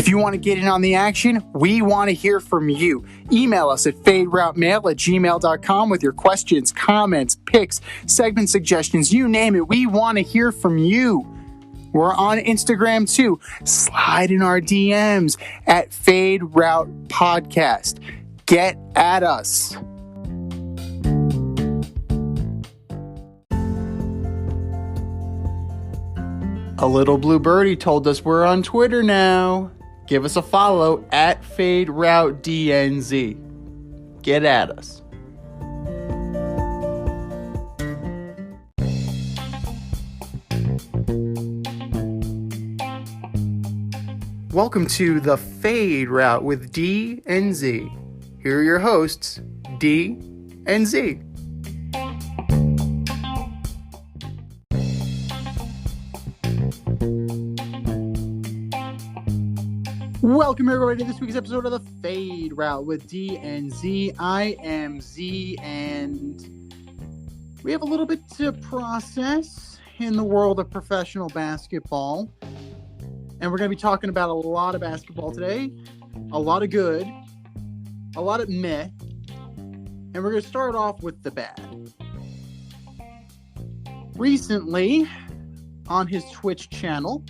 If you want to get in on the action, we want to hear from you. Email us at faderoutemail@gmail.com with your questions, comments, picks, segment suggestions, you name it. We want to hear from you. We're on Instagram too. Slide in our DMs at Fade Route Podcast. Get at us. A little blue birdie told us we're on Twitter now. Give us a follow at FadeRouteDNZ. Get at us. Welcome to the Fade Route with D and Z. Here are your hosts, D and Z. Welcome everybody to this week's episode of the Fade Route with D and Z. I am Z, and we have a little bit to process in the world of professional basketball. And we're going to be talking about a lot of basketball today, a lot of good, a lot of meh, and we're going to start off with the bad. Recently, on his Twitch channel,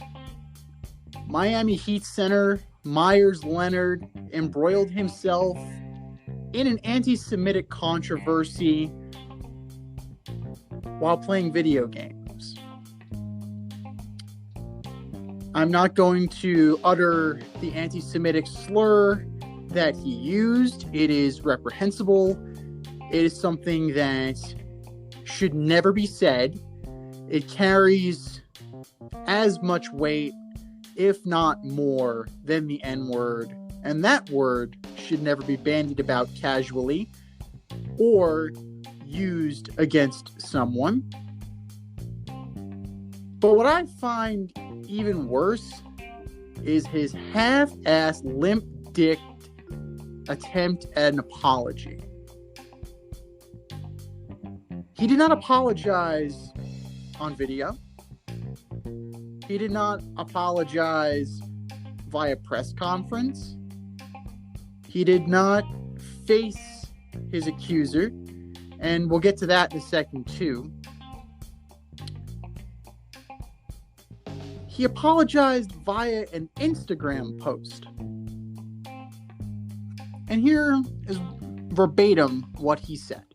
Miami Heat center Meyers Leonard embroiled himself in an anti-Semitic controversy while playing video games. I'm not going to utter the anti-Semitic slur that he used. It is reprehensible. It is something that should never be said. It carries as much weight, if not more, than the N-word. And that word should never be bandied about casually or used against someone. But what I find even worse is his half-assed, limp-dicked attempt at an apology. He did not apologize on video. He did not apologize via press conference. He did not face his accuser, and we'll get to that in a second too. He apologized via an Instagram post. And here is verbatim what he said.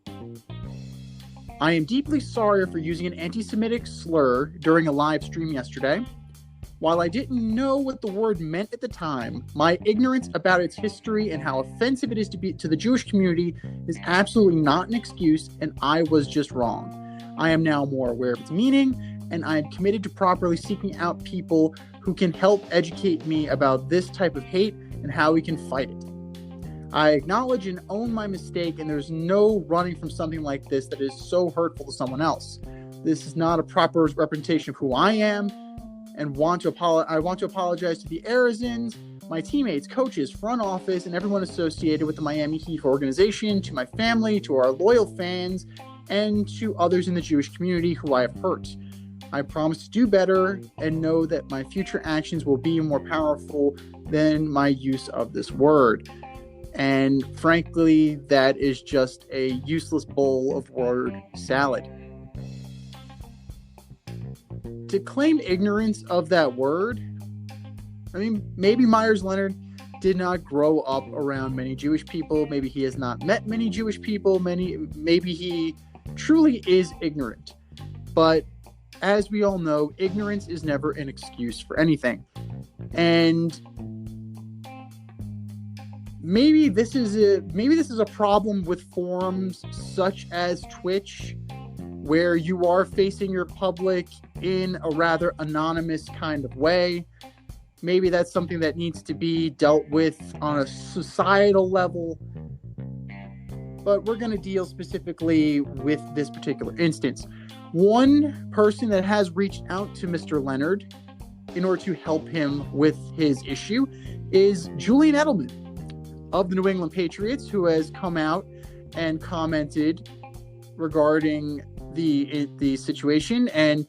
I am deeply sorry for using an anti-Semitic slur during a live stream yesterday. While I didn't know what the word meant at the time, my ignorance about its history and how offensive it is to the Jewish community is absolutely not an excuse, and I was just wrong. I am now more aware of its meaning, and I am committed to properly seeking out people who can help educate me about this type of hate and how we can fight it. I acknowledge and own my mistake, and there's no running from something like this that is so hurtful to someone else. This is not a proper representation of who I am, and I want to apologize to the Arizons, my teammates, coaches, front office, and everyone associated with the Miami Heat organization, to my family, to our loyal fans, and to others in the Jewish community who I have hurt. I promise to do better and know that my future actions will be more powerful than my use of this word. And frankly, that is just a useless bowl of word salad. To claim ignorance of that word, I mean, maybe Meyers Leonard did not grow up around many Jewish people. Maybe he has not met many Jewish people. Maybe he truly is ignorant. But as we all know, ignorance is never an excuse for anything. And maybe this is a problem with forums such as Twitch, where you are facing your public in a rather anonymous kind of way. Maybe that's something that needs to be dealt with on a societal level. But we're going to deal specifically with this particular instance. One person that has reached out to Mr. Leonard in order to help him with his issue is Julian Edelman of the New England Patriots, who has come out and commented regarding the situation and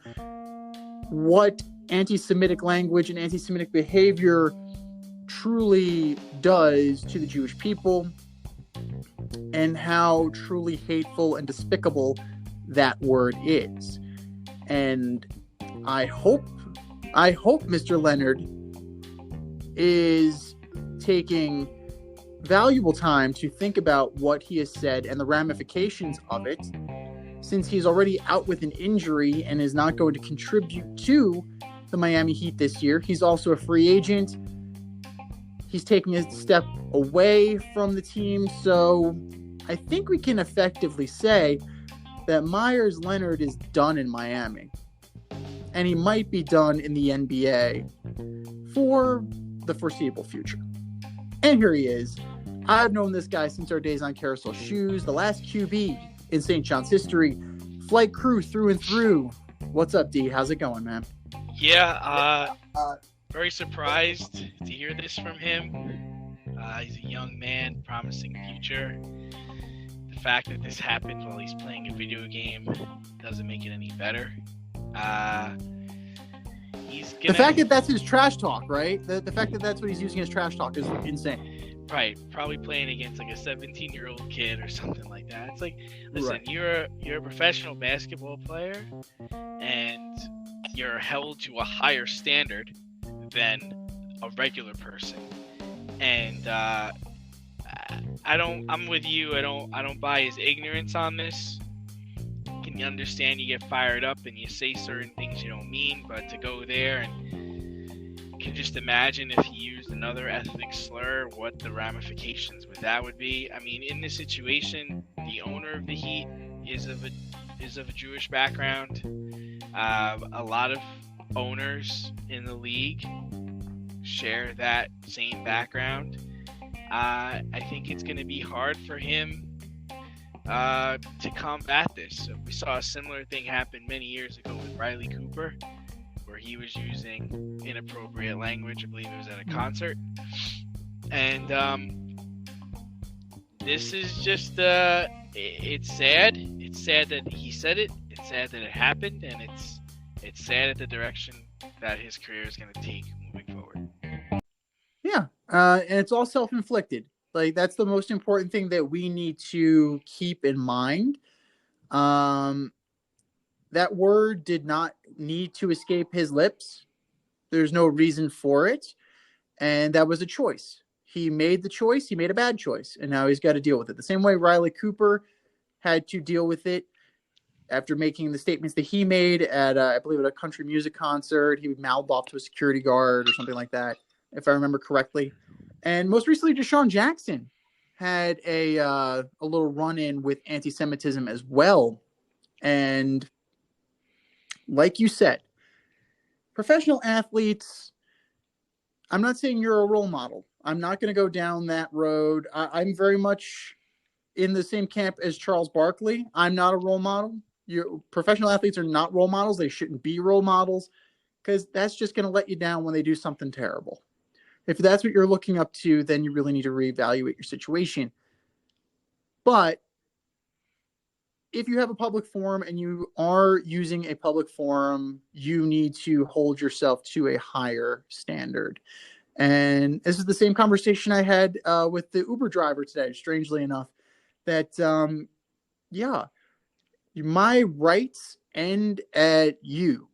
what anti-Semitic language and anti-Semitic behavior truly does to the Jewish people and how truly hateful and despicable that word is. And I hope Mr. Leonard is taking valuable time to think about what he has said and the ramifications of it, since he's already out with an injury and is not going to contribute to the Miami Heat this year. He's also a free agent. He's taking a step away from the team. So I think we can effectively say that Meyers Leonard is done in Miami. And he might be done in the NBA for the foreseeable future. And here he is. I've known this guy since our days on Carousel Shoes, the last QB in St. John's history, flight crew through and through. What's up, D? How's it going, man? Yeah, very surprised to hear this from him. He's a young man, promising future. The fact that this happened while he's playing a video game doesn't make it any better. The fact that that's his trash talk, right? The fact that that's what he's using as trash talk is insane. Right, probably playing against like a 17-year-old kid or something like that. It's like, listen, right. You're a professional basketball player, and you're held to a higher standard than a regular person. And I'm with you. I don't buy his ignorance on this. Can you understand? You get fired up and you say certain things you don't mean, but to go there and you can just imagine if he used another ethnic slur, what the ramifications with that would be. I mean, in this situation, the owner of the Heat is of a Jewish background. A lot of owners in the league share that same background. I think it's going to be hard for him to combat this. We saw a similar thing happen many years ago with Riley Cooper, where he was using inappropriate language. I believe it was at a concert. And this is just, it's sad. It's sad that he said it. It's sad that it happened. And it's sad at the direction that his career is going to take moving forward. Yeah. And it's all self-inflicted. Like, that's the most important thing that we need to keep in mind. That word did not need to escape his lips. There's no reason for it. And that was a choice. He made the choice. He made a bad choice. And now he's got to deal with it. The same way Riley Cooper had to deal with it after making the statements that he made at, I believe, at a country music concert. He mouthed off to a security guard or something like that, if I remember correctly. And most recently, Deshaun Jackson had a little run-in with anti-Semitism as well. And like you said, professional athletes, I'm not saying you're a role model. I'm not going to go down that road. I'm very much in the same camp as Charles Barkley. I'm not a role model. Professional athletes are not role models. They shouldn't be role models, because that's just going to let you down when they do something terrible. If that's what you're looking up to, then you really need to reevaluate your situation. But if you have a public forum and you are using a public forum, you need to hold yourself to a higher standard. And this is the same conversation I had with the Uber driver today, strangely enough, that, my rights end at you.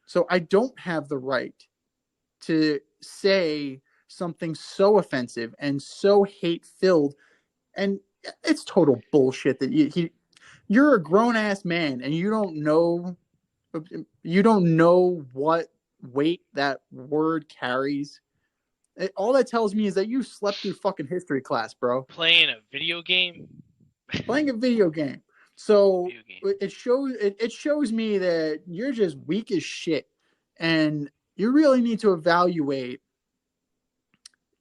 So I don't have the right to say something so offensive and so hate-filled. And it's total bullshit that you're a grown-ass man and you don't know what weight that word carries. All that tells me is that you slept through fucking history class, bro. Playing a video game. So it shows me that you're just weak as shit, and you really need to evaluate.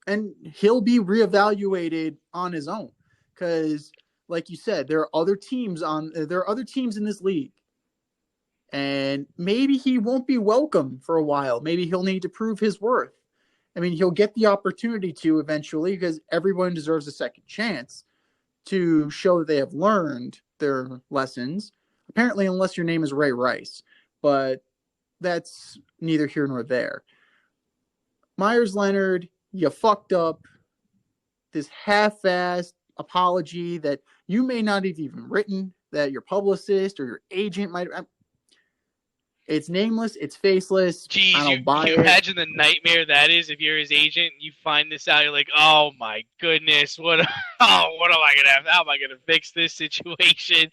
And he'll be reevaluated on his own, because, like you said, there are other teams in this league, and maybe he won't be welcome for a while. Maybe he'll need to prove his worth. I mean, he'll get the opportunity to eventually, because everyone deserves a second chance to show that they have learned their lessons. Apparently, unless your name is Ray Rice, but that's neither here nor there. Meyers Leonard you fucked up, this half-assed apology that you may not have even written, that your publicist or your agent might. It's nameless. It's faceless. I Jeez, don't buy you it. imagine the nightmare that is if you're his agent and you find this out. You're like, oh my goodness, what am I gonna have? How am I gonna fix this situation?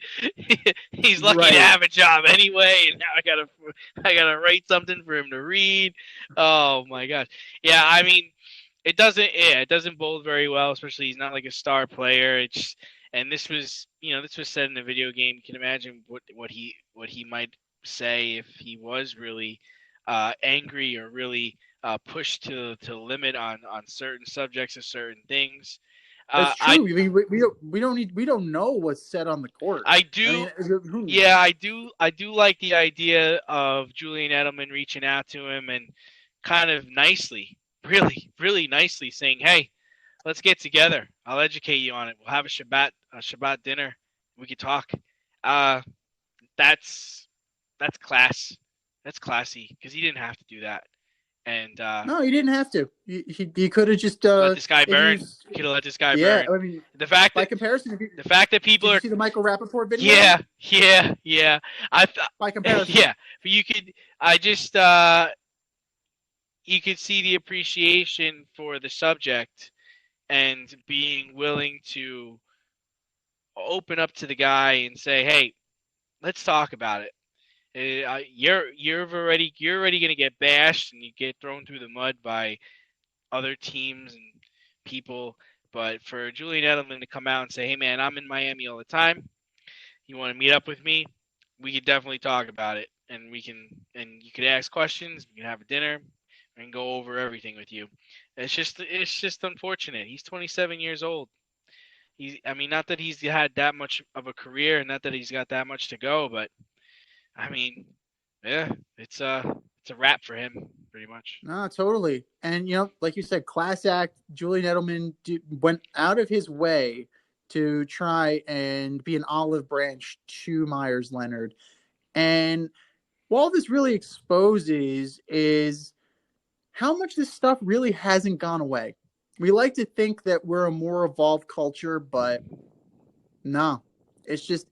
He's lucky to Right. have a job anyway, and now I gotta write something for him to read. Oh my gosh, yeah. I mean, it doesn't bode very well, especially he's not like a star player. And this was said in a video game. You can imagine what he might say if he was really angry or really pushed to limit on certain subjects or certain things. That's I true. I mean, we don't know what's said on the court. I I do mean, who? yeah, I do like the idea of Julian Edelman reaching out to him and kind of nicely, really nicely saying, "Hey, let's get together. I'll educate you on it. We'll have a Shabbat dinner. We could talk." Uh, that's class. That's classy because he didn't have to do that. And No, he didn't have to. He could have just let this guy if he burn. was, Could have let this guy yeah. burn. I mean, The fact by that comparison, people did you are see the Michael Rappaport video? yeah. I thought By comparison, yeah, but you could you could see the appreciation for the subject and being willing to open up to the guy and say, "Hey, let's talk about it. You're already gonna get bashed and you get thrown through the mud by other teams and people. But for Julian Edelman to come out and say, "Hey man, I'm in Miami all the time. You want to meet up with me? We could definitely talk about it, and you could ask questions. We can have a dinner and go over everything with you." It's just unfortunate. He's 27 years old. I mean, not that he's had that much of a career, and not that he's got that much to go, but I mean, yeah, it's a wrap for him, pretty much. no, totally. And like you said, class act. Julian Edelman went out of his way to try and be an olive branch to Myers Leonard. And what this really exposes is how much this stuff really hasn't gone away. We like to think that we're a more evolved culture, but no, it just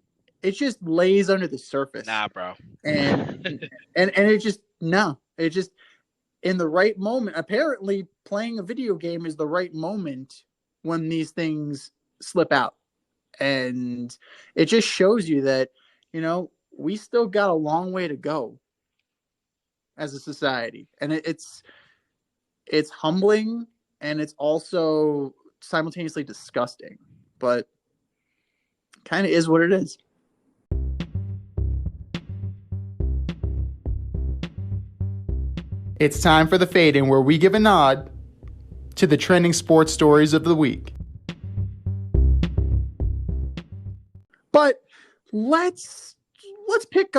lays under the surface. Nah, bro. And it just no, it just in the right moment. Apparently, playing a video game is the right moment when these things slip out, and it just shows you that we still got a long way to go as a society, and it's humbling and it's also simultaneously disgusting, but kind of is what it is. It's time for the fade in, where we give a nod to the trending sports stories of the week. But let's pick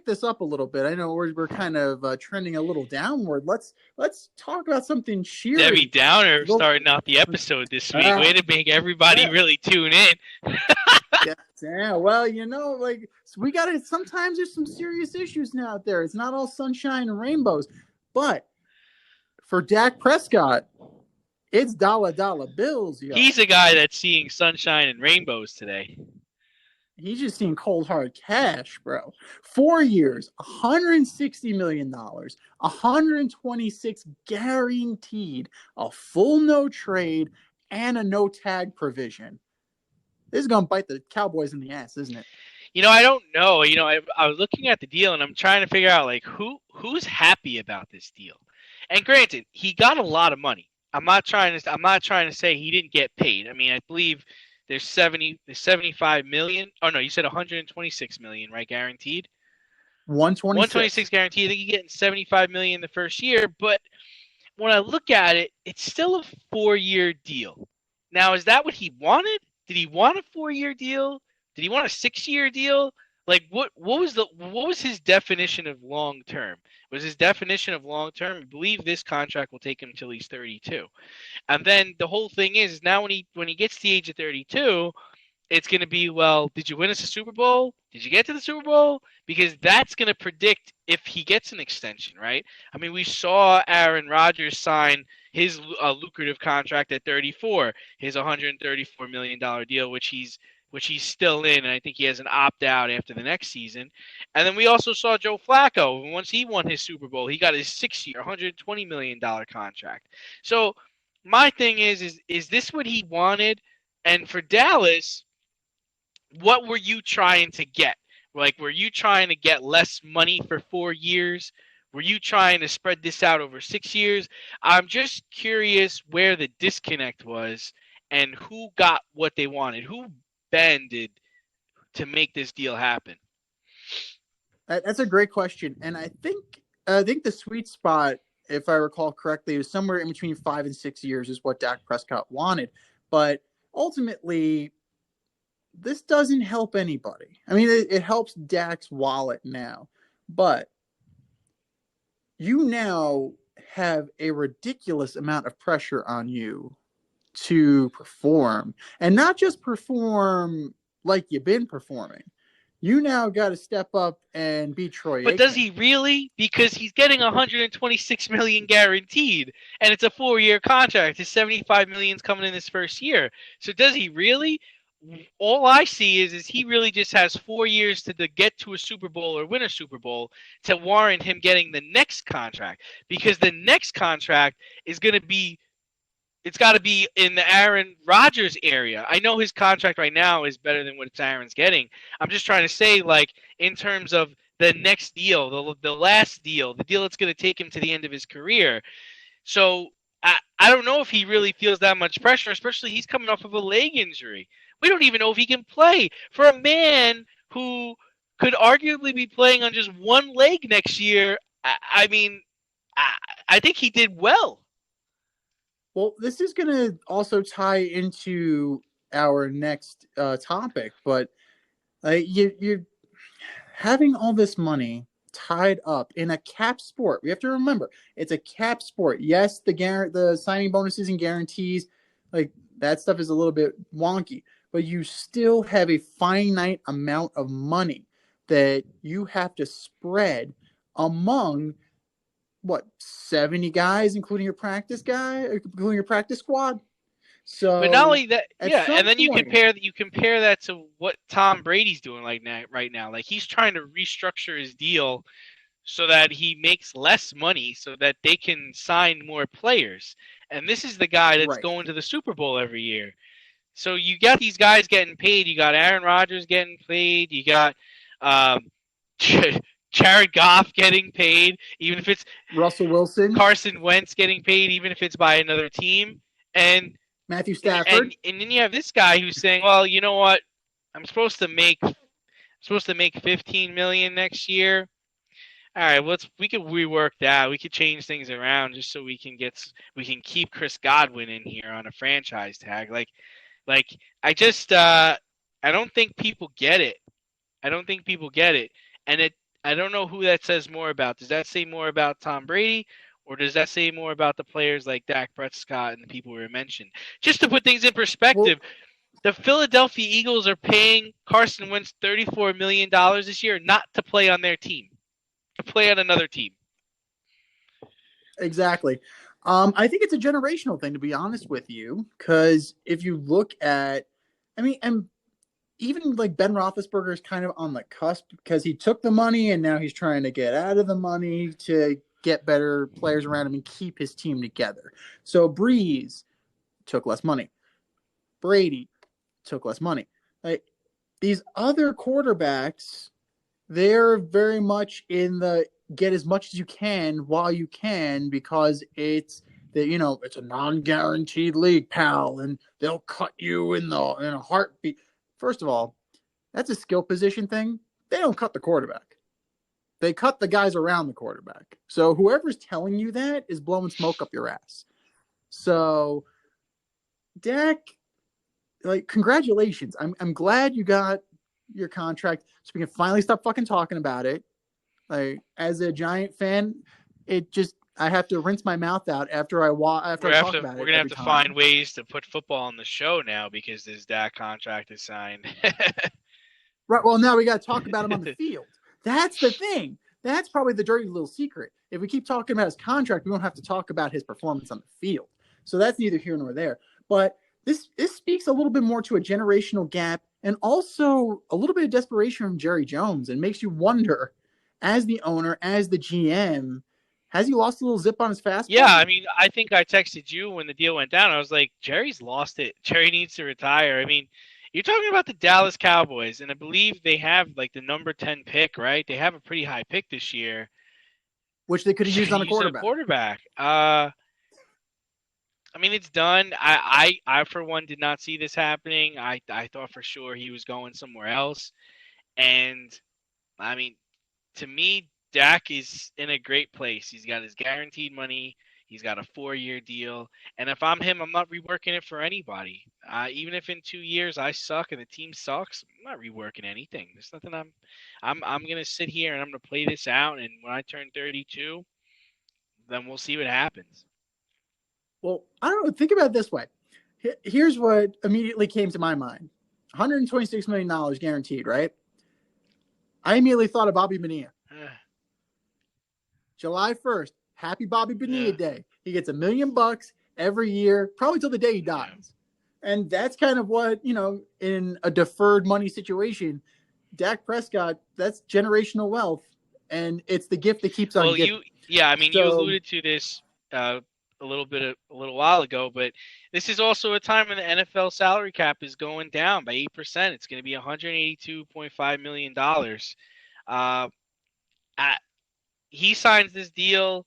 this up a little bit. I know we're kind of trending a little downward. Let's talk about something cheery. Debbie Downer starting off the episode this week. Way to make everybody really tune in. Yeah. Well, we got to. Sometimes there's some serious issues now out there. It's not all sunshine and rainbows. But for Dak Prescott, it's dollar bills. Yo. He's a guy that's seeing sunshine and rainbows today. He's just seeing cold hard cash, bro. 4 years, $160 million, 126 guaranteed, a full no trade, and a no tag provision. This is going to bite the Cowboys in the ass, isn't it? I don't know. I was looking at the deal and I'm trying to figure out who's happy about this deal. And granted, he got a lot of money. I'm not trying to say he didn't get paid. I mean, I believe there's 75 million. Oh no, you said 126 million, right? Guaranteed. 126 guaranteed. I think you're getting 75 million the first year, but when I look at it, it's still a 4-year deal. Now, is that what he wanted? Did he want a 4-year deal? Did he want a 6-year deal? Like what was his definition of long term? Was his definition of long term? I believe this contract will take him until he's 32. And then the whole thing is now when he gets to the age of 32, it's going to be, well, did you win us a Super Bowl? Did you get to the Super Bowl? Because that's going to predict if he gets an extension, right? I mean, we saw Aaron Rodgers sign his lucrative contract at 34, his $134 million deal, which he's still in, and I think he has an opt out after the next season. And then we also saw Joe Flacco. Once he won his Super Bowl, he got his 6-year, $120 million contract. So my thing is this what he wanted? And for Dallas, what were you trying to get? Like, were you trying to get less money for 4 years? Were you trying to spread this out over 6 years? I'm just curious where the disconnect was and who got what they wanted. Who bended to make this deal happen? That's a great question, and I think the sweet spot, if I recall correctly, was somewhere in between 5 and 6 years is what Dak Prescott wanted. But ultimately, this doesn't help anybody. I mean, it helps Dak's wallet now, but you now have a ridiculous amount of pressure on you to perform, and not just perform like you've been performing. You now got to step up and be Troy Aikman. But does he really? Because he's getting $126 million guaranteed, and it's a 4-year contract. His $75 million is coming in his first year. So does he really? All I see is he really just has 4 years to get to a Super Bowl or win a Super Bowl to warrant him getting the next contract. Because the next contract is going to be, it's got to be in the Aaron Rodgers area. I know his contract right now is better than what Aaron's getting. I'm just trying to say, like, in terms of the next deal, the last deal, the deal that's going to take him to the end of his career. So I don't know if he really feels that much pressure, especially he's coming off of a leg injury. We don't even know if he can play. For a man who could arguably be playing on just one leg next year, I mean, I think he did well. Well, this is going to also tie into our next topic, but you're having all this money tied up in a cap sport. We have to remember, it's a cap sport. Yes, the signing bonuses and guarantees, like that stuff is a little bit wonky, but you still have a finite amount of money that you have to spread among 70 guys, including your practice squad. So, but not only that, yeah, and then point, you compare that to what Tom Brady's doing right now. Like, he's trying to restructure his deal so that he makes less money, so that they can sign more players. And this is the guy that's going to the Super Bowl every year. So you got these guys getting paid. You got Aaron Rodgers getting paid. You got Jared Goff getting paid, even if it's Russell Wilson, Carson Wentz getting paid, even if it's by another team, and Matthew Stafford. And then you have this guy who's saying, "Well, you know what? I'm supposed to make $15 million next year. All right, we could rework that. We could change things around just so we can keep Chris Godwin in here on a franchise tag. Like I just I don't think people get it. I don't think people get it, and I don't know who that says more about. Does that say more about Tom Brady, or does that say more about the players like Dak Prescott and the people we mentioned? Just to put things in perspective, the Philadelphia Eagles are paying Carson Wentz $34 million this year not to play on their team, to play on another team. Exactly. I think it's a generational thing, to be honest with you, because if you look at, and even like Ben Roethlisberger is kind of on the cusp because he took the money and now he's trying to get out of the money to get better players around him and keep his team together. So Breeze took less money. Brady took less money. Like, these other quarterbacks, they're very much in the get as much as you can while you can, because it's a non-guaranteed league, pal, and they'll cut you in a heartbeat. First of all, that's a skill position thing. They don't cut the quarterback. They cut the guys around the quarterback. So whoever's telling you that is blowing smoke up your ass. So, Dak, congratulations. I'm glad you got your contract so we can finally stop fucking talking about it. Like, as a Giant fan, I have to rinse my mouth out after I talk about We're it gonna have every to time. find ways to put football on the show now because this Dak contract is signed. Right. Well, now we got to talk about him on the field. That's the thing. That's probably the dirty little secret. If we keep talking about his contract, we won't have to talk about his performance on the field. So that's neither here nor there. But this speaks a little bit more to a generational gap and also a little bit of desperation from Jerry Jones, and makes you wonder, as the owner, as the GM, has he lost a little zip on his fastball? Yeah, I mean, I think I texted you when the deal went down. I was like, Jerry's lost it. Jerry needs to retire. I mean, you're talking about the Dallas Cowboys, and I believe they have like the number 10 pick, right? They have a pretty high pick this year, which they could have used on a quarterback. I mean, it's done. I for one did not see this happening. I thought for sure he was going somewhere else. And I mean, to me, Dak is in a great place. He's got his guaranteed money. He's got a 4-year deal. And if I'm him, I'm not reworking it for anybody. Even if in 2 years I suck and the team sucks, I'm not reworking anything. There's nothing I'm gonna sit here and I'm gonna play this out. And when I turn 32, then we'll see what happens. Well, I don't know. Think about it this way. Here's what immediately came to my mind. $126 million guaranteed, right? I immediately thought of Bobby Bonilla. July 1st, happy Bobby Bonilla Day. He gets $1 million every year, probably till the day he dies. And that's kind of what, in a deferred money situation, Dak Prescott, that's generational wealth. And it's the gift that keeps on giving. You alluded to this a little while ago, but this is also a time when the NFL salary cap is going down by 8%. It's going to be $182.5 million. He signs this deal,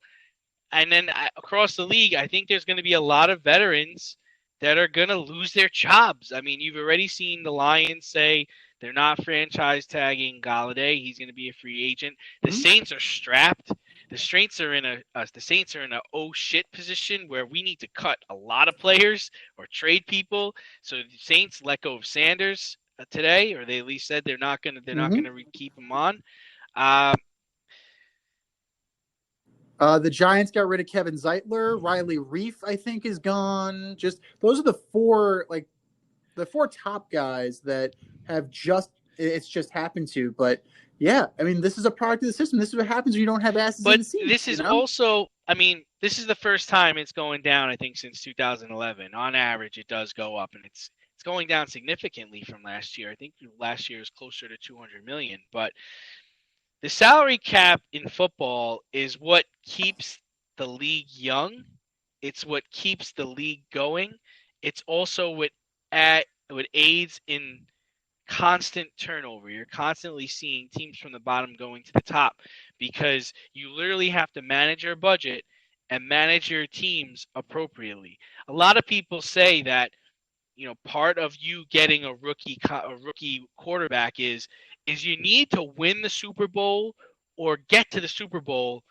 and then across the league, I think there's going to be a lot of veterans that are going to lose their jobs. I mean, you've already seen the Lions say they're not franchise tagging Galladay. He's going to be a free agent. The Saints are strapped. The Saints are in a oh shit position where we need to cut a lot of players or trade people. So the Saints let go of Sanders today, or they at least said they're not going to keep him on. The Giants got rid of Kevin Zeitler. Riley Reif, I think, is gone. Just those are the four top guys that have just happened to. But yeah, I mean, this is a product of the system. This is what happens when you don't have asses in the seats. But this is also, I mean, this is the first time it's going down, I think, since 2011. On average, it does go up, and it's going down significantly from last year. I think last year was closer to 200 million. But the salary cap in football is what keeps the league young. It's what keeps the league going. It's also what aids in constant turnover. You're constantly seeing teams from the bottom going to the top because you literally have to manage your budget and manage your teams appropriately. A lot of people say that, part of you getting a rookie quarterback is you need to win the Super Bowl or get to the Super Bowl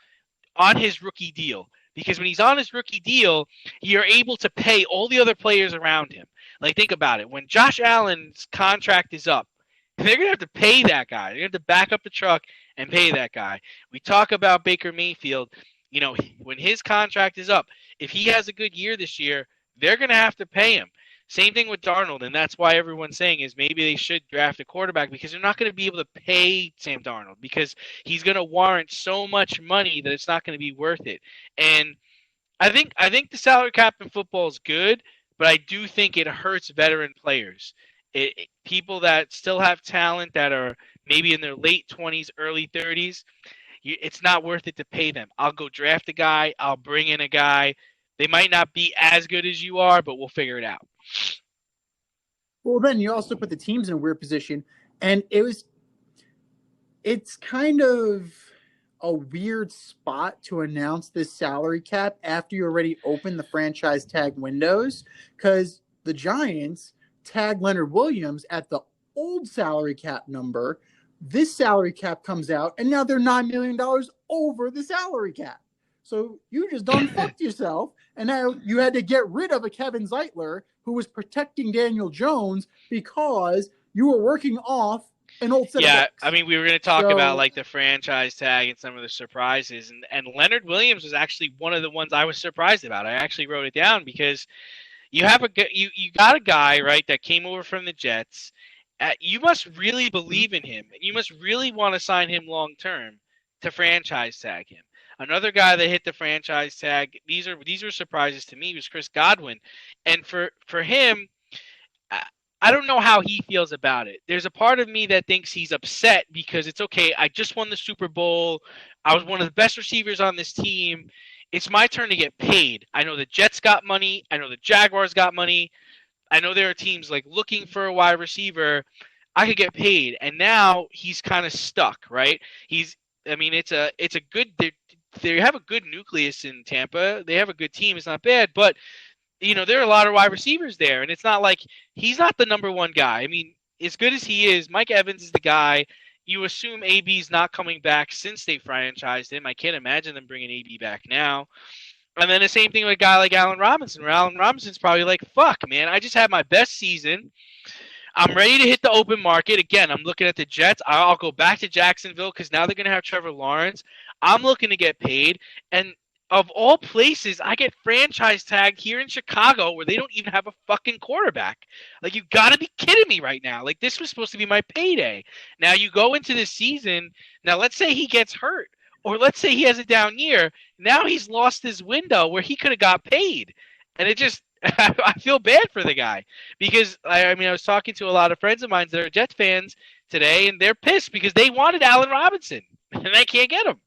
on his rookie deal. Because when he's on his rookie deal, you're able to pay all the other players around him. Like, think about it. When Josh Allen's contract is up, they're going to have to pay that guy. They're going to have to back up the truck and pay that guy. We talk about Baker Mayfield. When his contract is up, if he has a good year this year, they're going to have to pay him. Same thing with Darnold, and that's why everyone's saying is maybe they should draft a quarterback because they're not going to be able to pay Sam Darnold because he's going to warrant so much money that it's not going to be worth it. And I think the salary cap in football is good, but I do think it hurts veteran players. People that still have talent that are maybe in their late 20s, early 30s, it's not worth it to pay them. I'll go draft a guy. I'll bring in a guy. They might not be as good as you are, but we'll figure it out. Well, then you also put the teams in a weird position, and it's kind of a weird spot to announce this salary cap after you already opened the franchise tag windows, because the Giants tagged Leonard Williams at the old salary cap number. This salary cap comes out, and now they're $9 million over the salary cap. So you just done fucked yourself, and now you had to get rid of a Kevin Zeitler who was protecting Daniel Jones because you were working off an old set of Yeah, books. I mean, we were going to talk about So, like the franchise tag and some of the surprises, and Leonard Williams was actually one of the ones I was surprised about. I actually wrote it down because you got a guy, right, that came over from the Jets. You must really believe in him, and you must really want to sign him long term to franchise tag him. Another guy that hit the franchise tag. These were surprises to me. Was Chris Godwin, and for him, I don't know how he feels about it. There's a part of me that thinks he's upset because it's okay. I just won the Super Bowl. I was one of the best receivers on this team. It's my turn to get paid. I know the Jets got money. I know the Jaguars got money. I know there are teams like looking for a wide receiver. I could get paid, and now he's kind of stuck, right? I mean, it's a good. They have a good nucleus in Tampa. They have a good team. It's not bad, but there are a lot of wide receivers there, and it's not like he's not the number one guy. I mean, as good as he is, Mike Evans is the guy. You assume AB's not coming back since they franchised him. I can't imagine them bringing AB back now. And then the same thing with a guy like Allen Robinson, where Allen Robinson's probably like, fuck, man, I just had my best season. I'm ready to hit the open market. Again, I'm looking at the Jets. I'll go back to Jacksonville because now they're going to have Trevor Lawrence. I'm looking to get paid. And of all places, I get franchise tagged here in Chicago where they don't even have a fucking quarterback. Like, you got to be kidding me right now. Like, this was supposed to be my payday. Now, you go into this season. Now, let's say he gets hurt. Or let's say he has a down year. Now he's lost his window where he could have got paid. And it just – I feel bad for the guy. Because, I was talking to a lot of friends of mine that are Jets fans today, and they're pissed because they wanted Allen Robinson. And they can't get him.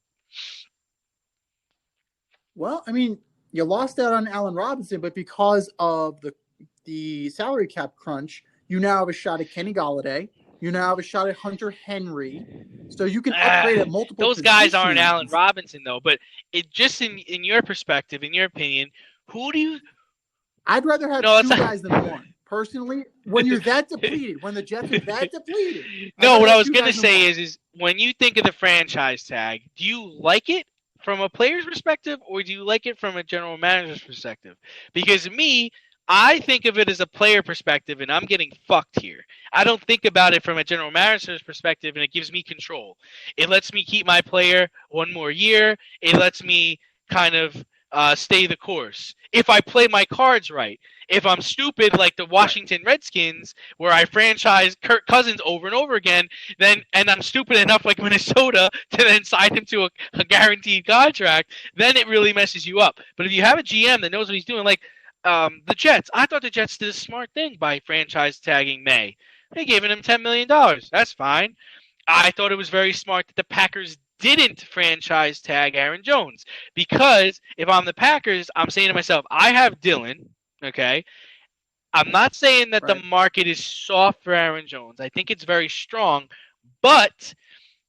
well, I mean, you lost out on Allen Robinson, but because of the salary cap crunch, you now have a shot at Kenny Golladay. You now have a shot at Hunter Henry. So you can upgrade at multiple Those positions. guys aren't Allen Robinson, though. But it just in your perspective, in your opinion, who do you – I'd rather have two guys than one. Personally, when you're that depleted, when the Jets are that depleted. No, what I was going to say is when you think of the franchise tag, do you like it from a player's perspective or do you like it from a general manager's perspective? Because me, I think of it as a player perspective, and I'm getting fucked here. I don't think about it from a general manager's perspective, and it gives me control. It lets me keep my player one more year. It lets me kind of stay the course. If I play my cards right. If I'm stupid like the Washington Redskins, where I franchise Kirk Cousins over and over again, and I'm stupid enough like Minnesota to then sign him to a guaranteed contract, then it really messes you up. But if you have a GM that knows what he's doing, like the Jets, I thought the Jets did a smart thing by franchise tagging May. They gave him $10 million. That's fine. I thought it was very smart that the Packers didn't franchise tag Aaron Jones, because if I'm the Packers, I'm saying to myself, I have Dylan. Okay, I'm not saying that the market is soft for Aaron Jones. I think it's very strong, but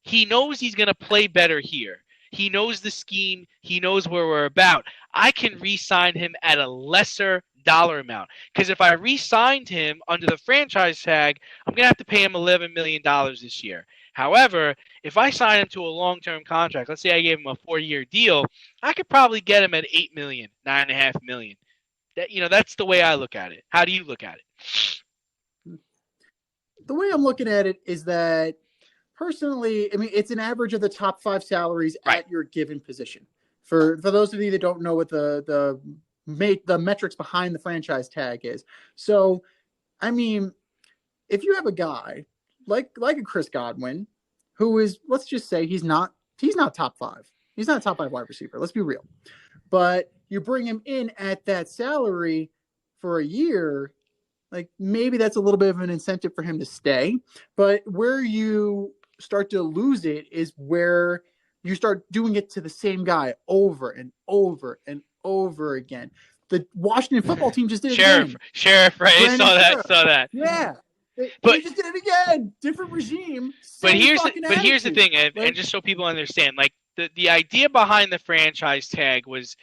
he knows he's going to play better here. He knows the scheme. He knows where we're about. I can re-sign him at a lesser dollar amount, because if I re-signed him under the franchise tag, I'm going to have to pay him $11 million this year. However, if I sign him to a long-term contract, let's say I gave him a 4-year deal, I could probably get him at $8 million, $9.5 million. That's the way I look at it. How do you look at it? The way I'm looking at it is that, personally, I mean, it's an average of the top 5 salaries at your given position. For those of you that don't know what the metrics behind the franchise tag is. So, I mean, if you have a guy like a Chris Godwin, who is, let's just say he's not top 5. He's not a top 5 wide receiver. Let's be real. But you bring him in at that salary for a year, like maybe that's a little bit of an incentive for him to stay. But where you start to lose it is where you start doing it to the same guy over and over and over again. The Washington football team just did it again. Sheriff, right? I saw that. Yeah. They just did it again. Different regime. But here's the thing, and just so people understand, like the idea behind the franchise tag was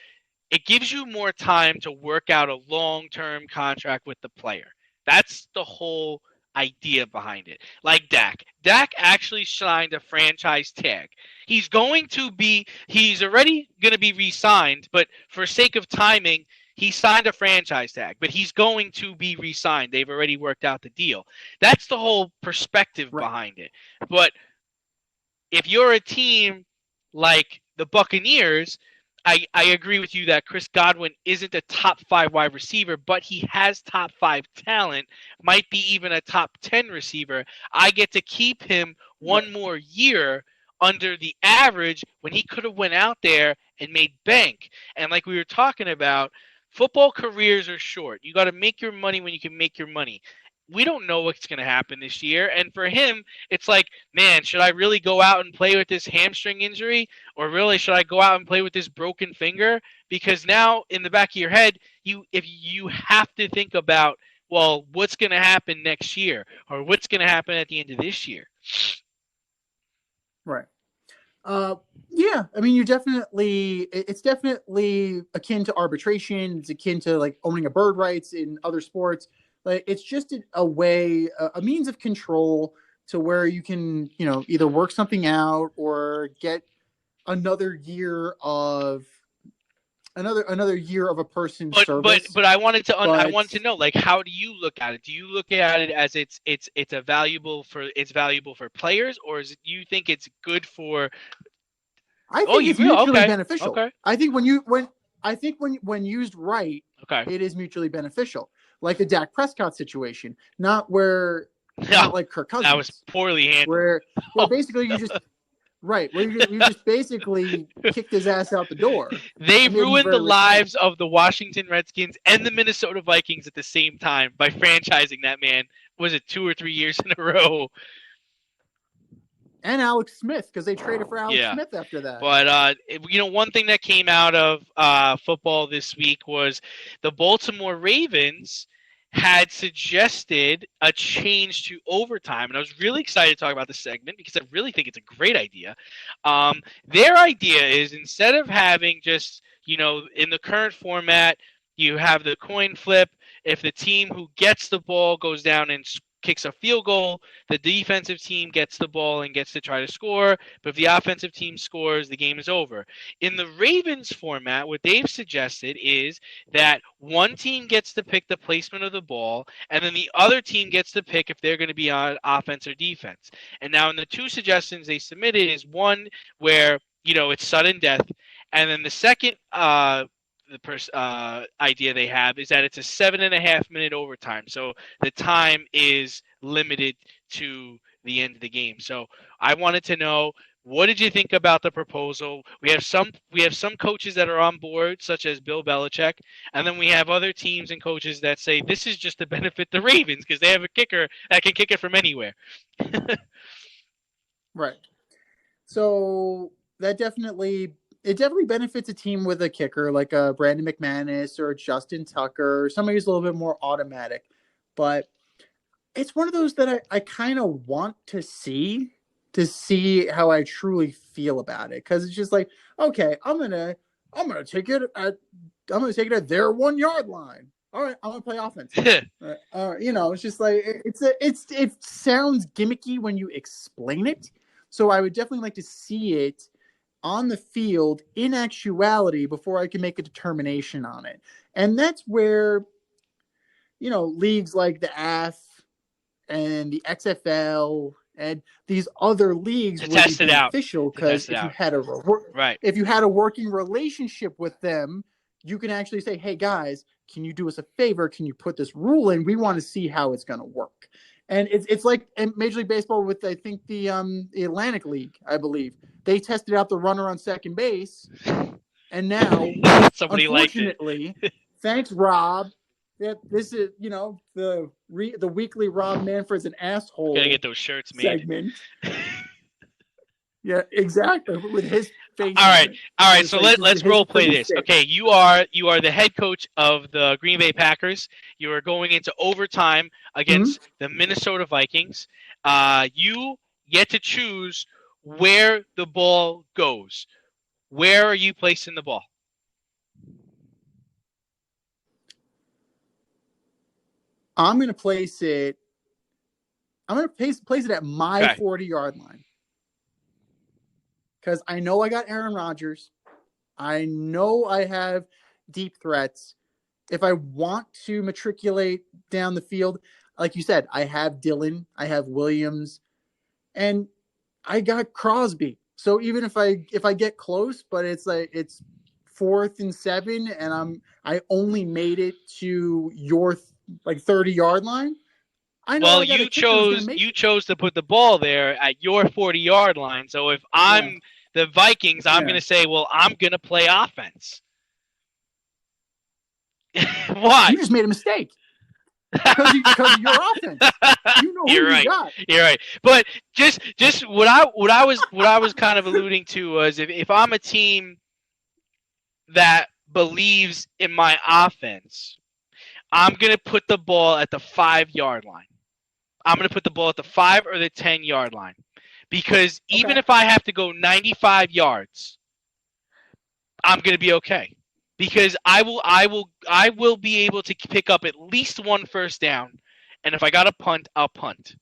it gives you more time to work out a long-term contract with the player. That's the whole idea behind it. Like Dak. Dak actually signed a franchise tag. He's already going to be re-signed, but for sake of timing, He signed a franchise tag, but he's going to be re-signed. They've already worked out the deal. That's the whole perspective Right. behind it. But if you're a team like the Buccaneers, I agree with you that Chris Godwin isn't a top 5 wide receiver, but he has top 5 talent, might be even a top 10 receiver. I get to keep him one more year under the average when he could have went out there and made bank. And like we were talking about, football careers are short. You got to make your money when you can make your money. We don't know what's going to happen this year. And for him, it's like, man, should I really go out and play with this hamstring injury? Or really, should I go out and play with this broken finger? Because now in the back of your head, if you have to think about, well, what's going to happen next year? Or what's going to happen at the end of this year? Right. Yeah, I mean, it's definitely akin to arbitration. It's akin to like owning a bird rights in other sports. Like, it's just a way, a means of control to where you can, either work something out or get another year of a person's service. But I wanted to know, like, how do you look at it? Do you look at it as it's valuable for players, or is it, you think it's good for? I think it's mutually okay. beneficial. Okay. I think when used right, okay, it is mutually beneficial. Like the Dak Prescott situation, not like Kirk Cousins. That was poorly handled. Where basically you just right, where you just basically kicked his ass out the door. They ruined the lives of the Washington Redskins and the Minnesota Vikings at the same time by franchising that man. Was it 2 or 3 years in a row? And Alex Smith, because they traded for Alex Smith after that. But one thing that came out of football this week was the Baltimore Ravens had suggested a change to overtime. And I was really excited to talk about this segment because I really think it's a great idea. Their idea is, instead of having just, in the current format, you have the coin flip. If the team who gets the ball goes down and kicks a field goal, the defensive team gets the ball and gets to try to score. But if the offensive team scores, the game is over. In the Ravens format, what they've suggested is that one team gets to pick the placement of the ball, and then the other team gets to pick if they're going to be on offense or defense. And now in the two suggestions they submitted is one where, it's sudden death. And then the second idea they have is that it's a 7.5 minute overtime, so the time is limited to the end of the game. So I wanted to know, what did you think about the proposal? We have some coaches that are on board, such as Bill Belichick, and then we have other teams and coaches that say this is just to benefit the Ravens because they have a kicker that can kick it from anywhere. Right. So that definitely benefits a team with a kicker like a Brandon McManus or Justin Tucker, or somebody who's a little bit more automatic. But it's one of those that I kind of want to see how I truly feel about it, because it's just like, okay, I'm gonna take it at their 1 yard line. All right, I'm gonna play offense. It's just like it sounds gimmicky when you explain it. So I would definitely like to see it on the field in actuality before I can make a determination on it. And that's where, leagues like the AF and the XFL and these other leagues would be beneficial, because if you had a working relationship with them, you can actually say, hey guys, can you do us a favor? Can you put this rule in? We want to see how it's going to work. And it's like in Major League Baseball with, I think, the Atlantic League, I believe. They tested out the runner on second base, and now, unfortunately, thanks, Rob, that this is, the weekly Rob Manfred's an asshole. Gotta get those shirts made. Segment. Yeah, exactly. With his face. All right. So let's role play this. Okay, you are the head coach of the Green Bay Packers. You are going into overtime against the Minnesota Vikings. You get to choose where the ball goes. Where are you placing the ball? I'm going to place it. I'm going to place it at my 40-yard line. Because I know I got Aaron Rodgers. I know I have deep threats. if I want to matriculate down the field, like you said, I have Dillon, I have Williams, and I got Crosby. So even if I get close, but it's like it's 4th and 7, and I only made it to your like 30-yard line. I know Well, I got a kicker who's going to make you it. chose to put the ball there at your 40-yard line. So if Yeah, I'm the Vikings, I'm yeah. going to say, well, I'm going to play offense. Why? You just made a mistake because of your offense. You know who You're you right. got. You're right. But just what I was kind of alluding to was if I'm a team that believes in my offense, I'm going to put the ball at the 5-yard line. I'm going to put the ball at the 5 or the 10-yard line. Because even Okay. if I have to go 95 yards, I'm going to be okay. Because I will be able to pick up at least one first down. And if I got to punt, I'll punt.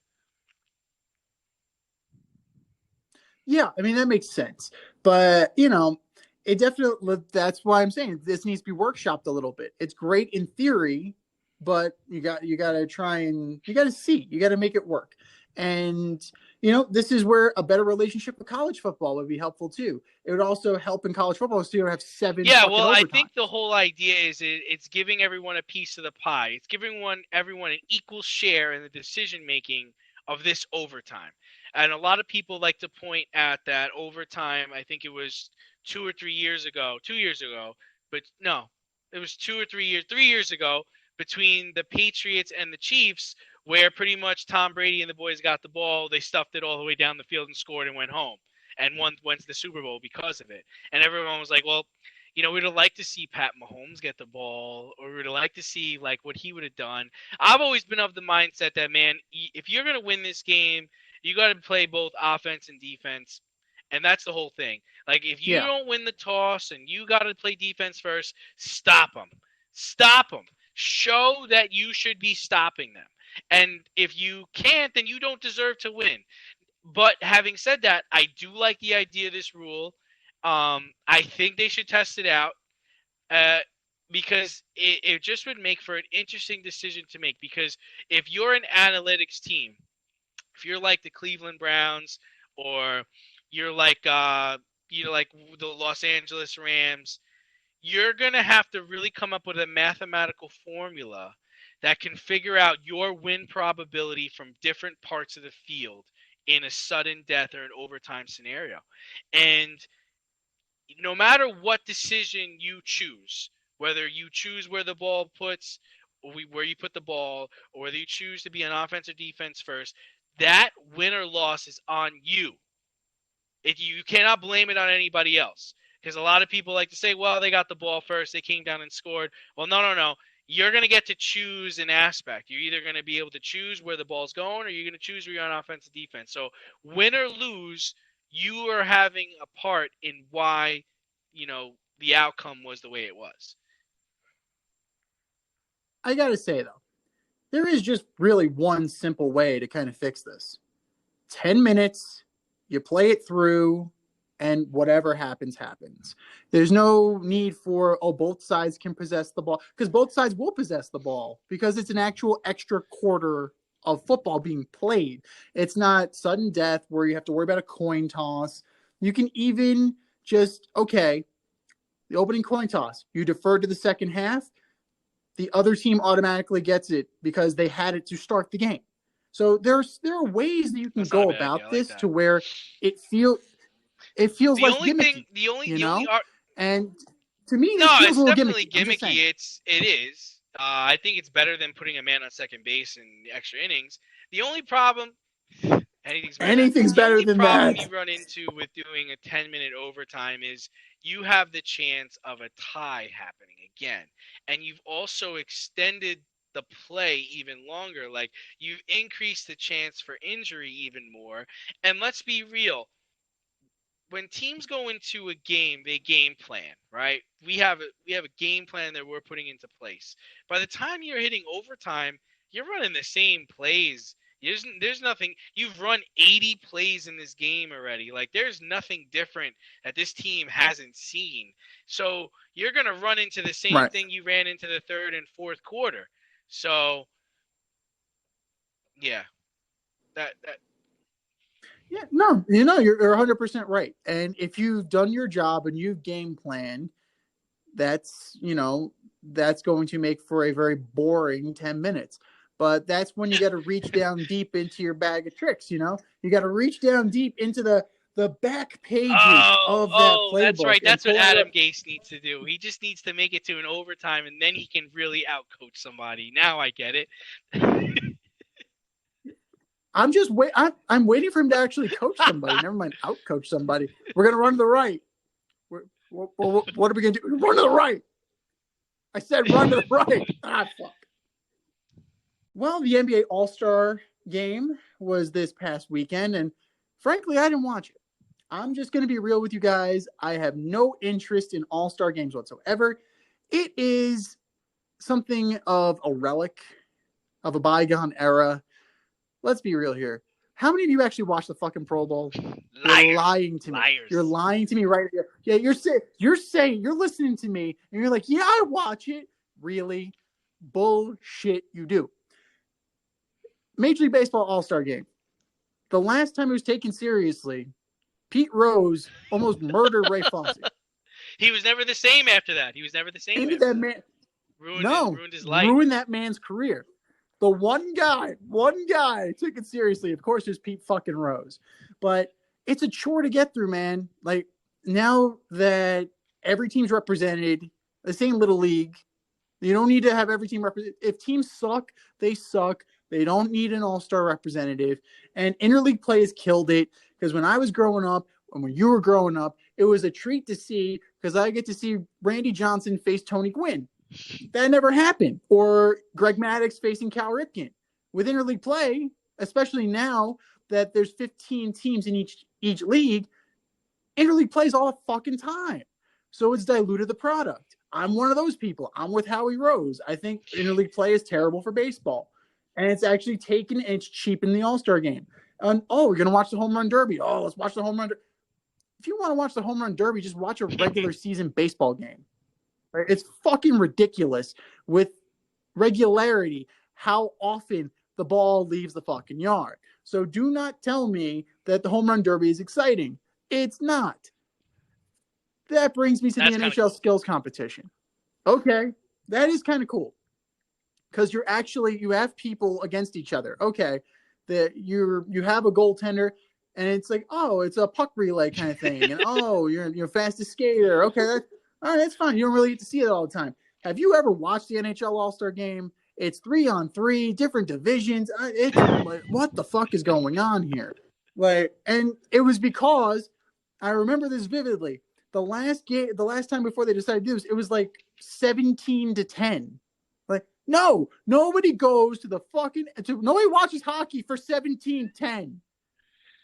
Yeah, I mean that makes sense. But it definitely that's why I'm saying this needs to be workshopped a little bit. It's great in theory, but you got to try and you got to see. You got to make it work. And this is where a better relationship with college football would be helpful too. It would also help in college football so you don't have 7 Yeah, fucking well, I think the overtimes. whole idea is it's giving everyone a piece of the pie. It's giving everyone an equal share in the decision making of this overtime. And a lot of people like to point at that overtime. I think it was 2 or 3 years ago, 2 years ago, but no, it was 2 or 3 years, 3 years ago between the Patriots and the Chiefs, where pretty much Tom Brady and the boys got the ball, they stuffed it all the way down the field and scored and went home and went to the Super Bowl because of it. And everyone was like, well, we'd have liked to see Pat Mahomes get the ball, or we'd have liked to see like what he would have done. I've always been of the mindset that, man, if you're gonna win this game, you got to play both offense and defense, and that's the whole thing. Like if you Yeah. don't win the toss and you got to play defense first, stop them, stop them. Show that you should be stopping them. And if you can't, then you don't deserve to win. But having said that, I do like the idea of this rule. I think they should test it out uh, because it just would make for an interesting decision to make. Because if you're an analytics team, if you're like the Cleveland Browns or you're like like the Los Angeles Rams, you're gonna have to really come up with a mathematical formula that can figure out your win probability from different parts of the field in a sudden death or an overtime scenario. And no matter what decision you choose, whether you choose where the ball puts, or where you put the ball, or whether you choose to be an offense or defense first, that win or loss is on you. You cannot blame it on anybody else. Because a lot of people like to say, well, they got the ball first, they came down and scored. Well, no. You're going to get to choose an aspect. You're either going to be able to choose where the ball's going, or you're going to choose where you're on offense and defense. So win or lose, you are having a part in why, the outcome was the way it was. I got to say though, there is just really one simple way to kind of fix this. 10 minutes, you play it through, and whatever happens, happens. There's no need for, both sides can possess the ball, because both sides will possess the ball because it's an actual extra quarter of football being played. It's not sudden death where you have to worry about a coin toss. You can even just, okay, the opening coin toss, you defer to the second half, the other team automatically gets it because they had it to start the game. So there are ways that you can That's not a go bad idea. I about like this that. to where it feels The less only thing, gimmicky, you the only know? And to me, No, this feels a it's little definitely gimmicky. I'm just saying. gimmicky. It is. I think it's better than putting a man on second base in the extra innings. The only problem, anything's better than that. Anything's The better only than problem that. you run into with doing a 10-minute overtime is you have the chance of a tie happening again, and you've also extended the play even longer. Like you've increased the chance for injury even more. And let's be real, when teams go into a game, they game plan, right? We have a game plan that we're putting into place. By the time you're hitting overtime, you're running the same plays There's nothing. You've run 80 plays in this game already. Like, there's nothing different that this team hasn't seen. So you're gonna run into the same Right. thing you ran into the third and fourth quarter. So yeah, that Yeah, no, you're 100% right. And if you've done your job and you've game planned, that's, that's going to make for a very boring 10 minutes. But that's when you got to reach down deep into your bag of tricks, You got to reach down deep into the back pages of that that's playbook right. and That's what pull out. Adam Gase needs to do. He just needs to make it to an overtime, and then he can really outcoach somebody. Now I get it. I'm waiting for him to actually coach somebody. Never mind, outcoach somebody. We're gonna run to the right. What are we gonna do? Run to the right. I said run to the right. Fuck. Well, the NBA All-Star game was this past weekend, and frankly, I didn't watch it. I'm just going to be real with you guys. I have no interest in All-Star games whatsoever. It is something of a relic of a bygone era. Let's be real here. How many of you actually watched the fucking Pro Bowl? Liars. You're lying to me. Liars. You're lying to me right here. Yeah, you're saying you're listening to me, and you're like, yeah, I watch it. Really? Bullshit, you do. Major League Baseball All-Star Game. The last time it was taken seriously, Pete Rose almost murdered Ray Fonzie. He was never the same after that. Ruined his life. Ruined that man's career. The one guy took it seriously. Of course, there's Pete fucking Rose. But it's a chore to get through, man. Like, now that every team's represented, the same little league, you don't need to have every team represented. If teams suck, they suck. They don't need an all-star representative. And interleague play has killed it, because when I was growing up and when you were growing up, it was a treat to see, because I get to see Randy Johnson face Tony Gwynn. That never happened. Or Greg Maddux facing Cal Ripken. With interleague play, especially now that there's 15 teams in each league, interleague plays all the fucking time. So it's diluted the product. I'm one of those people. I'm with Howie Rose. I think interleague play is terrible for baseball. And it's actually taken and it's cheapened the All-Star game. And, we're going to watch the Home Run Derby. Oh, let's watch the Home Run Derby. If you want to watch the Home Run Derby, just watch a regular season baseball game. Right? It's fucking ridiculous with regularity how often the ball leaves the fucking yard. So do not tell me that the Home Run Derby is exciting. It's not. That brings me to the NHL skills competition. Okay, that is kind of cool. Because you have people against each other. Okay, that you have a goaltender, and it's like, it's a puck relay kind of thing, and you're fastest skater. Okay, all right, that's fine. You don't really get to see it all the time. Have you ever watched the NHL All-Star Game? It's 3-on-3, different divisions. It's like, what the fuck is going on here? Like, and it was because I remember this vividly. The last time before they decided to do this, it was like 17-10. Like, no, nobody goes to the fucking nobody watches hockey for 17-10.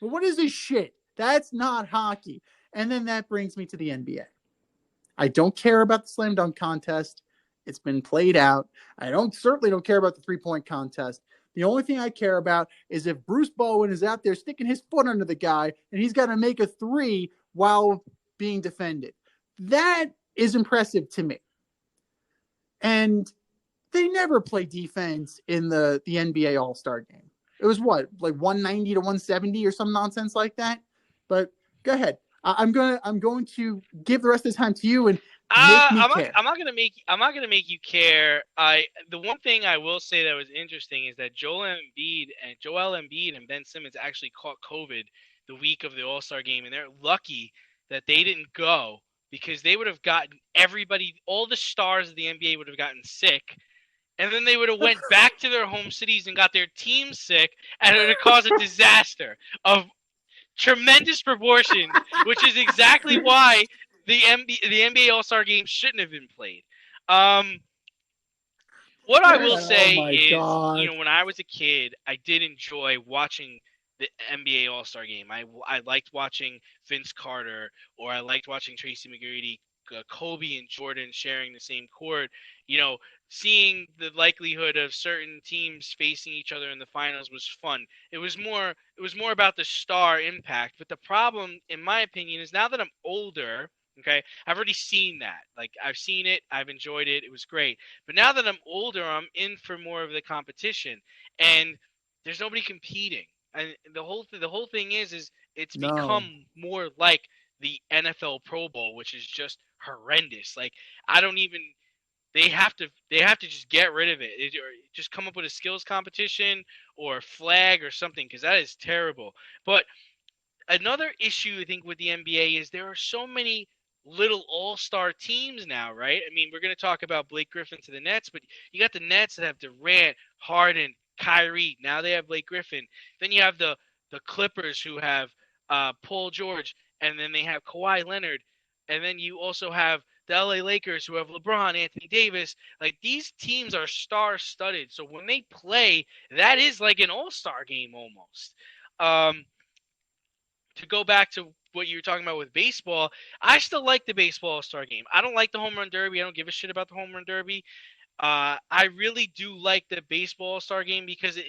But what is this shit? That's not hockey. And then that brings me to the NBA. I don't care about the slam dunk contest. It's been played out. I certainly don't care about the 3-point contest. The only thing I care about is if Bruce Bowen is out there sticking his foot under the guy and he's got to make a 3 while being defended. That is impressive to me. And they never play defense in the NBA All-Star game. It was what, like 190 to 170 or some nonsense like that? But go ahead. I'm going to give the rest of the time to you and make me care. I'm not gonna make you care. The one thing I will say that was interesting is that Joel Embiid and Ben Simmons actually caught COVID the week of the All-Star game, and they're lucky that they didn't go, because they would have gotten all the stars of the NBA would have gotten sick, and then they would have went back to their home cities and got their team sick, and it would have caused a disaster of tremendous proportions, which is exactly why the NBA All-Star Game shouldn't have been played. What I will say is, when I was a kid, I did enjoy watching the NBA All-Star Game. I liked watching Vince Carter, or I liked watching Tracy McGrady Kobe and Jordan sharing the same court, seeing the likelihood of certain teams facing each other in the finals was fun. It was more about the star impact. But the problem, in my opinion, is now that I'm older, okay, I've already seen that. Like, I've seen it, I've enjoyed it, it was great. But now that I'm older, I'm in for more of the competition, and there's nobody competing. And the whole thing is it's No. become more like the NFL Pro Bowl, which is just horrendous. Like, I don't even they have to just get rid of it, or just come up with a skills competition or a flag or something, because that is terrible. But another issue I think with the NBA is there are so many little all-star teams now, right? I mean, we're going to talk about Blake Griffin to the Nets, but you got the Nets that have Durant, Harden, Kyrie. Now they have Blake Griffin. Then you have the Clippers who have Paul George, and then they have Kawhi Leonard, and then you also have the LA Lakers who have LeBron, Anthony Davis. Like, these teams are star-studded, so when they play, that is like an all-star game almost. To go back to what you were talking about with baseball, I still like the baseball all-star game. I don't like the home run derby. I don't give a shit about the home run derby. I really do like the baseball all-star game because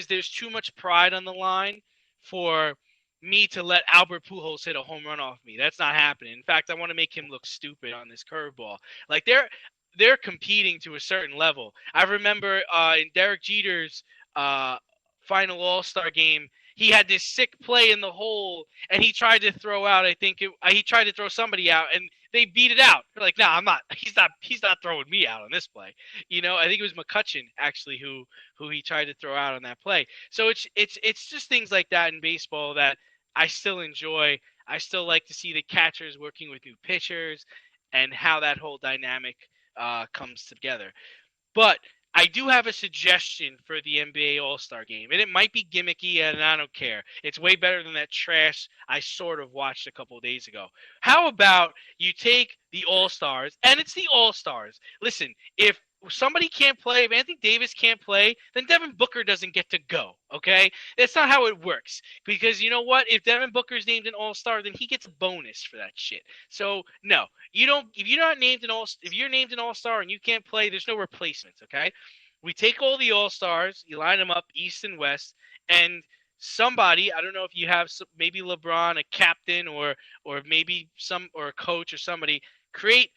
there's too much pride on the line for me to let Albert Pujols hit a home run off me. That's not happening. In fact, I want to make him look stupid on this curveball. Like, they're competing to a certain level. I remember in Derek Jeter's final all-star game, he had this sick play in the hole, and he tried to throw out. He tried to throw somebody out, and they beat it out. They're like, "Nah, I'm not. He's not throwing me out on this play." I think it was McCutchen actually who he tried to throw out on that play. So it's just things like that in baseball that I still enjoy. I still like to see the catchers working with new pitchers and how that whole dynamic comes together. But I do have a suggestion for the NBA All-Star Game, and it might be gimmicky, and I don't care. It's way better than that trash I sort of watched a couple of days ago. How about you take the All-Stars, and it's the All-Stars. Listen, if somebody can't play, if Anthony Davis can't play, then Devin Booker doesn't get to go, okay? That's not how it works, because you know what? If Devin Booker's named an All-Star, then he gets a bonus for that shit. So, no, you don't. If you're named an All-Star and you can't play, there's no replacements, okay? We take all the All-Stars, you line them up east and west, and somebody, I don't know if you have maybe LeBron, a captain, or maybe or a coach or somebody, create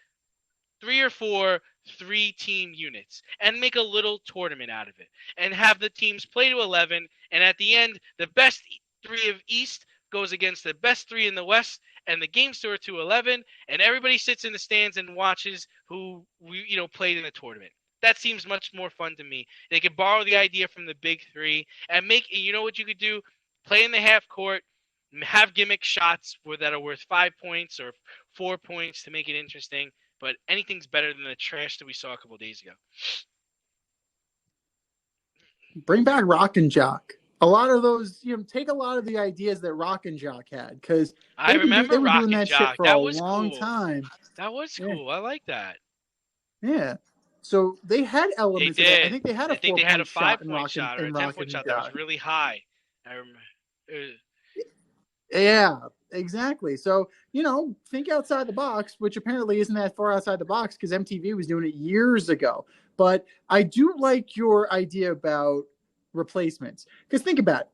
3 or 4 3-team units and make a little tournament out of it, and have the teams play to 11, and at the end, the best 3 of East goes against the best 3 in the West, and the games are to 11, and everybody sits in the stands and watches who played in the tournament. That seems much more fun to me. They could borrow the idea from the big 3 and you know what you could do? Play in the half court, have gimmick shots that are worth 5 points or 4 points to make it interesting. But anything's better than the trash that we saw a couple of days ago. Bring back Rock and Jock. A lot of those, take a lot of the ideas that Rock and Jock had, because I remember they were Rock doing and that Jock. shit for That a was long cool. time. That was cool. Yeah. I like that. Yeah. So they had elements. They did. I think they had a 5-point shot or a 10-point shot that was really high. I remember. Yeah, exactly. So, think outside the box, which apparently isn't that far outside the box because MTV was doing it years ago. But I do like your idea about replacements, because think about it.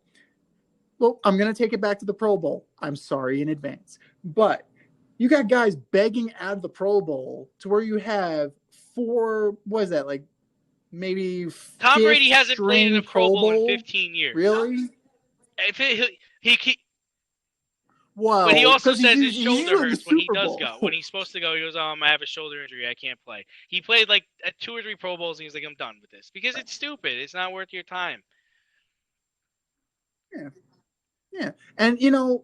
Well, I'm going to take it back to the Pro Bowl. I'm sorry in advance. But you got guys begging out of the Pro Bowl to where you have 4, what is that, like maybe Tom Brady hasn't played in the Pro Bowl in 15 years. Really? Well, but he also says his shoulder hurts when he does go. When he's supposed to go, he goes, I have a shoulder injury. I can't play. He played like at 2 or 3 Pro Bowls, and he's like, I'm done with this. Because it's stupid. It's not worth your time. Yeah. Yeah. And,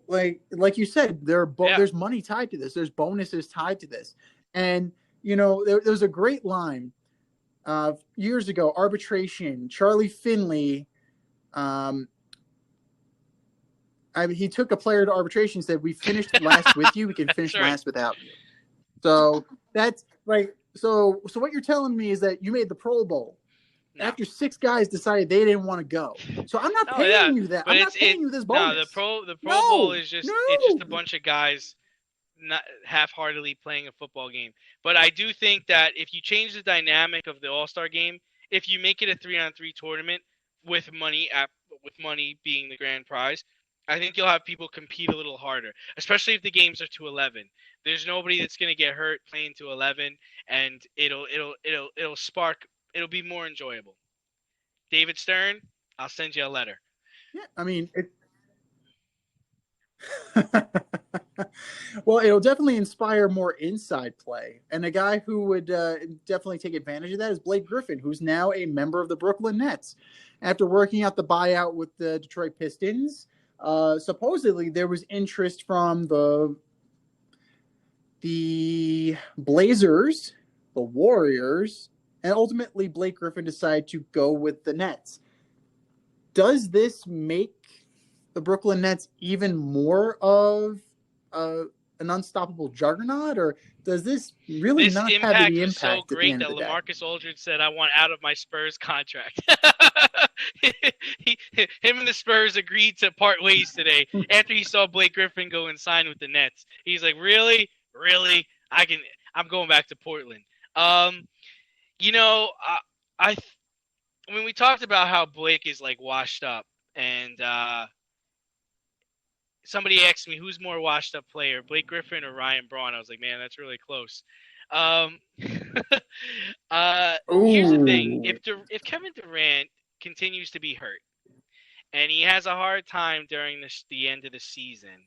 like you said, there's money tied to this. There's bonuses tied to this. And, there was a great line years ago, arbitration, Charlie Finley, he took a player to arbitration and said, we finished last with you, we can finish last without you. So that's like, so what you're telling me is that you made the Pro Bowl after 6 guys decided they didn't want to go. So I'm not paying you that. I'm not paying you this bonus. No, the Pro Bowl is just, it's just a bunch of guys not half-heartedly playing a football game. But I do think that if you change the dynamic of the All-Star game, if you make it a 3-on-3 tournament with money being the grand prize, I think you'll have people compete a little harder, especially if the games are to 11. There's nobody that's going to get hurt playing to 11, and it'll spark. It'll be more enjoyable. David Stern, I'll send you a letter. Yeah, I mean, well, it'll definitely inspire more inside play. And a guy who would definitely take advantage of that is Blake Griffin, who's now a member of the Brooklyn Nets. After working out the buyout with the Detroit Pistons, supposedly there was interest from the Blazers, the Warriors, and ultimately Blake Griffin decided to go with the Nets. Does this make the Brooklyn Nets even more of an unstoppable juggernaut, or does this really not have any impact so at the great end that of the day? LaMarcus Aldridge said, "I want out of my Spurs contract." Him and the Spurs agreed to part ways today after he saw Blake Griffin go and sign with the Nets. He's like, "Really, really? I'm going back to Portland." You know, I when we talked about how Blake is like washed up, and somebody asked me who's more washed up player, Blake Griffin or Ryan Braun. I was like, man, that's really close. Here's the thing: if Kevin Durant continues to be hurt and he has a hard time during the end of the season,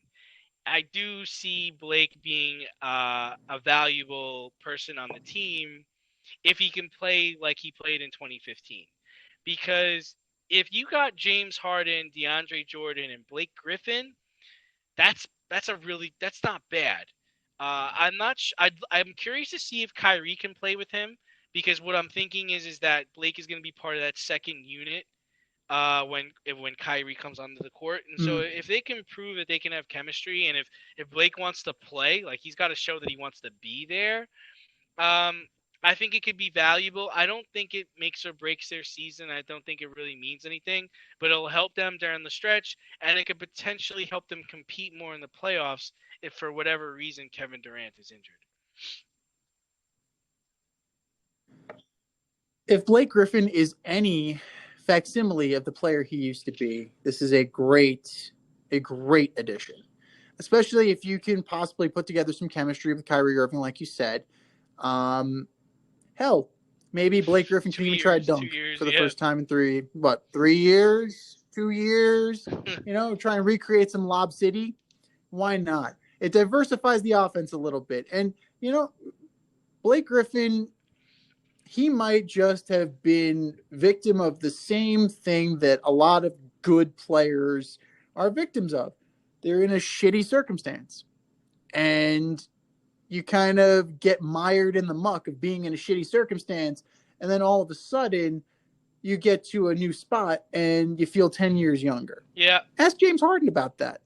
I do see Blake being a valuable person on the team if he can play like he played in 2015. Because if you got James Harden, DeAndre Jordan, and Blake Griffin, that's not bad. I'm curious to see if Kyrie can play with him, because what I'm thinking is that Blake is going to be part of that second unit when Kyrie comes onto the court. And so if they can prove that they can have chemistry, and if Blake wants to play, like, he's got to show that he wants to be there. I think it could be valuable. I don't think it makes or breaks their season. I don't think it really means anything, but it'll help them during the stretch, and it could potentially help them compete more in the playoffs if for whatever reason Kevin Durant is injured. If Blake Griffin is any facsimile of the player he used to be, this is a great addition, especially if you can possibly put together some chemistry with Kyrie Irving, like you said. Hell, maybe Blake Griffin can even try a dunk for the first time in 3 years, 2 years, try and recreate some Lob City. Why not? It diversifies the offense a little bit. And, Blake Griffin, he might just have been victim of the same thing that a lot of good players are victims of. They're in a shitty circumstance. And you kind of get mired in the muck of being in a shitty circumstance, and then all of a sudden you get to a new spot and you feel 10 years younger. Yeah. Ask James Harden about that.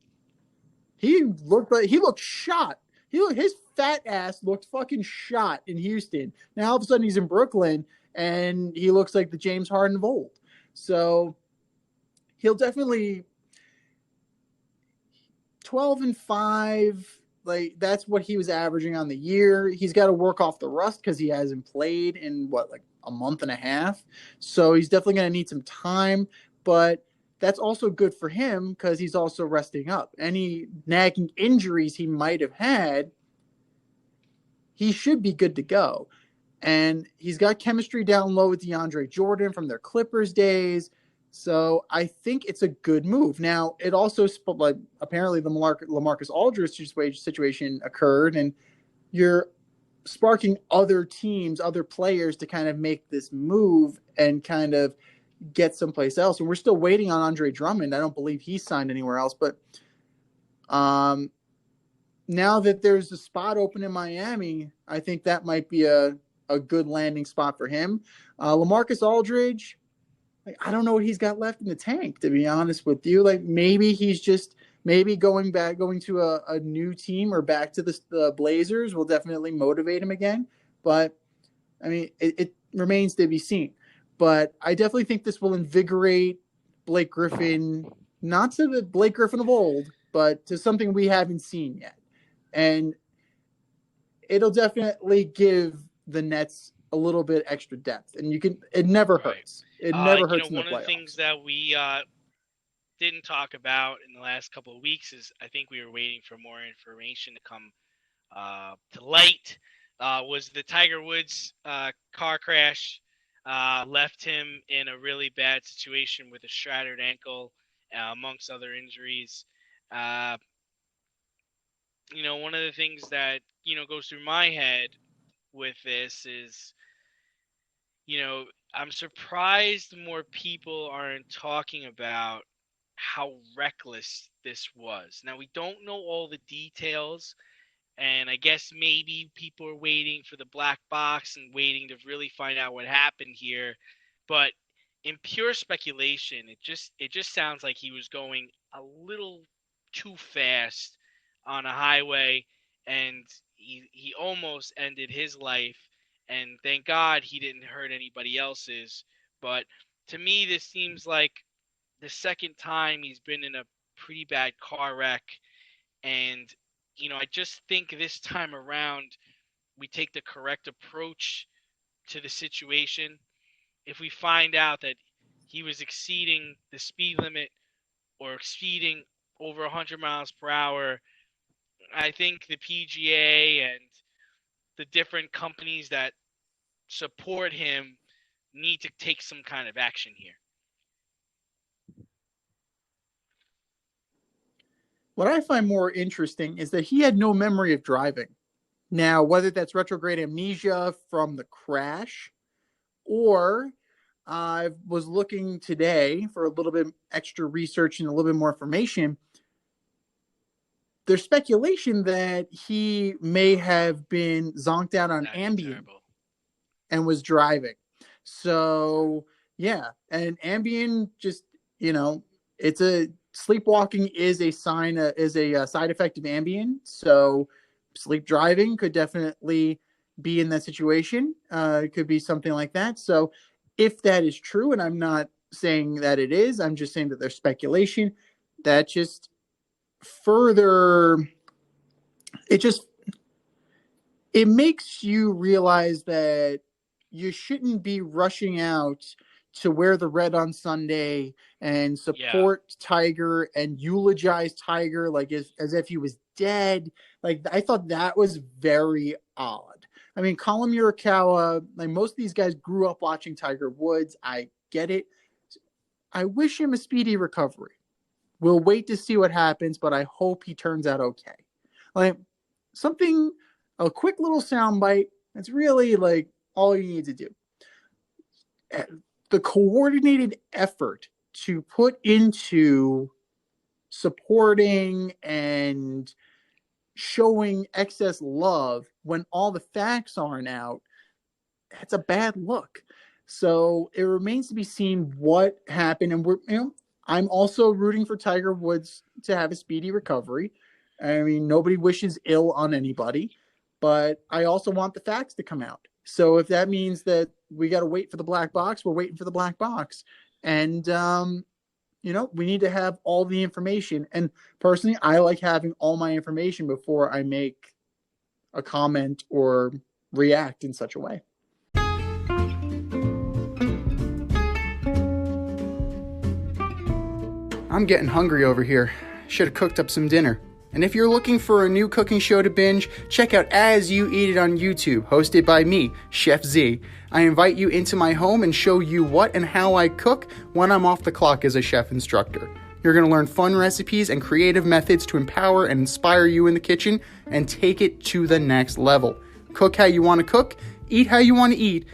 He looked shot. His fat ass looked fucking shot in Houston. Now all of a sudden he's in Brooklyn and he looks like the James Harden of old. So he'll definitely 12-5. Like, that's what he was averaging on the year. He's got to work off the rust because he hasn't played in a month and a half. So he's definitely going to need some time, but that's also good for him because he's also resting up. Any nagging injuries he might have had, he should be good to go. And he's got chemistry down low with DeAndre Jordan from their Clippers days. So I think it's a good move. Now, it also, apparently the LaMarcus Aldridge situation occurred, and you're sparking other teams, other players to kind of make this move and kind of get someplace else. And we're still waiting on Andre Drummond. I don't believe he's signed anywhere else. But now that there's a spot open in Miami, I think that might be a good landing spot for him. LaMarcus Aldridge, I don't know what he's got left in the tank, to be honest with you. Maybe he's just going to a new team or back to the Blazers will definitely motivate him again. But I mean, it remains to be seen. But I definitely think this will invigorate Blake Griffin, not to the Blake Griffin of old, but to something we haven't seen yet. And it'll definitely give the Nets a little bit extra depth, and it never Right. hurts. It never hurts in the One of the things playoffs. that we didn't talk about in the last couple of weeks is I think we were waiting for more information to come to light. Was the Tiger Woods car crash left him in a really bad situation with a shattered ankle, amongst other injuries. One of the things that goes through my head with this is, I'm surprised more people aren't talking about how reckless this was. Now, we don't know all the details, and I guess maybe people are waiting for the black box and waiting to really find out what happened here. But in pure speculation, it just sounds like he was going a little too fast on a highway, and he almost ended his life. And thank God he didn't hurt anybody else's. But to me, this seems like the second time he's been in a pretty bad car wreck. And, I just think this time around, we take the correct approach to the situation. If we find out that he was exceeding the speed limit or exceeding over 100 miles per hour, I think the PGA and the different companies that support him need to take some kind of action here. What I find more interesting is that he had no memory of driving. Now, whether that's retrograde amnesia from the crash, or I was looking today for a little bit extra research and a little bit more information. There's speculation that he may have been zonked out on Ambien and was driving. So, yeah, and Ambien just, it's a sleepwalking is a side effect of Ambien. So, sleep driving could definitely be in that situation. It could be something like that. So, if that is true, and I'm not saying that it is, I'm just saying that there's speculation, that just further, it makes you realize that you shouldn't be rushing out to wear the red on Sunday and support Tiger and eulogize Tiger like as if he was dead. Like, I thought that was very odd. I mean, Colin Morikawa, like most of these guys grew up watching Tiger Woods. I get it. I wish him a speedy recovery. We'll wait to see what happens, but I hope he turns out okay. Like, a quick little soundbite. That's really like all you need to do. The coordinated effort to put into supporting and showing excess love when all the facts aren't out, that's a bad look. So it remains to be seen what happened. And I'm also rooting for Tiger Woods to have a speedy recovery. I mean, nobody wishes ill on anybody, but I also want the facts to come out. So if that means that we got to wait for the black box, we're waiting for the black box. And, we need to have all the information. And personally, I like having all my information before I make a comment or react in such a way. I'm getting hungry over here. Should have cooked up some dinner. And if you're looking for a new cooking show to binge, check out As You Eat It on YouTube, hosted by me, Chef Z. I invite you into my home and show you what and how I cook when I'm off the clock as a chef instructor. You're going to learn fun recipes and creative methods to empower and inspire you in the kitchen and take it to the next level. Cook how you want to cook, eat how you want to eat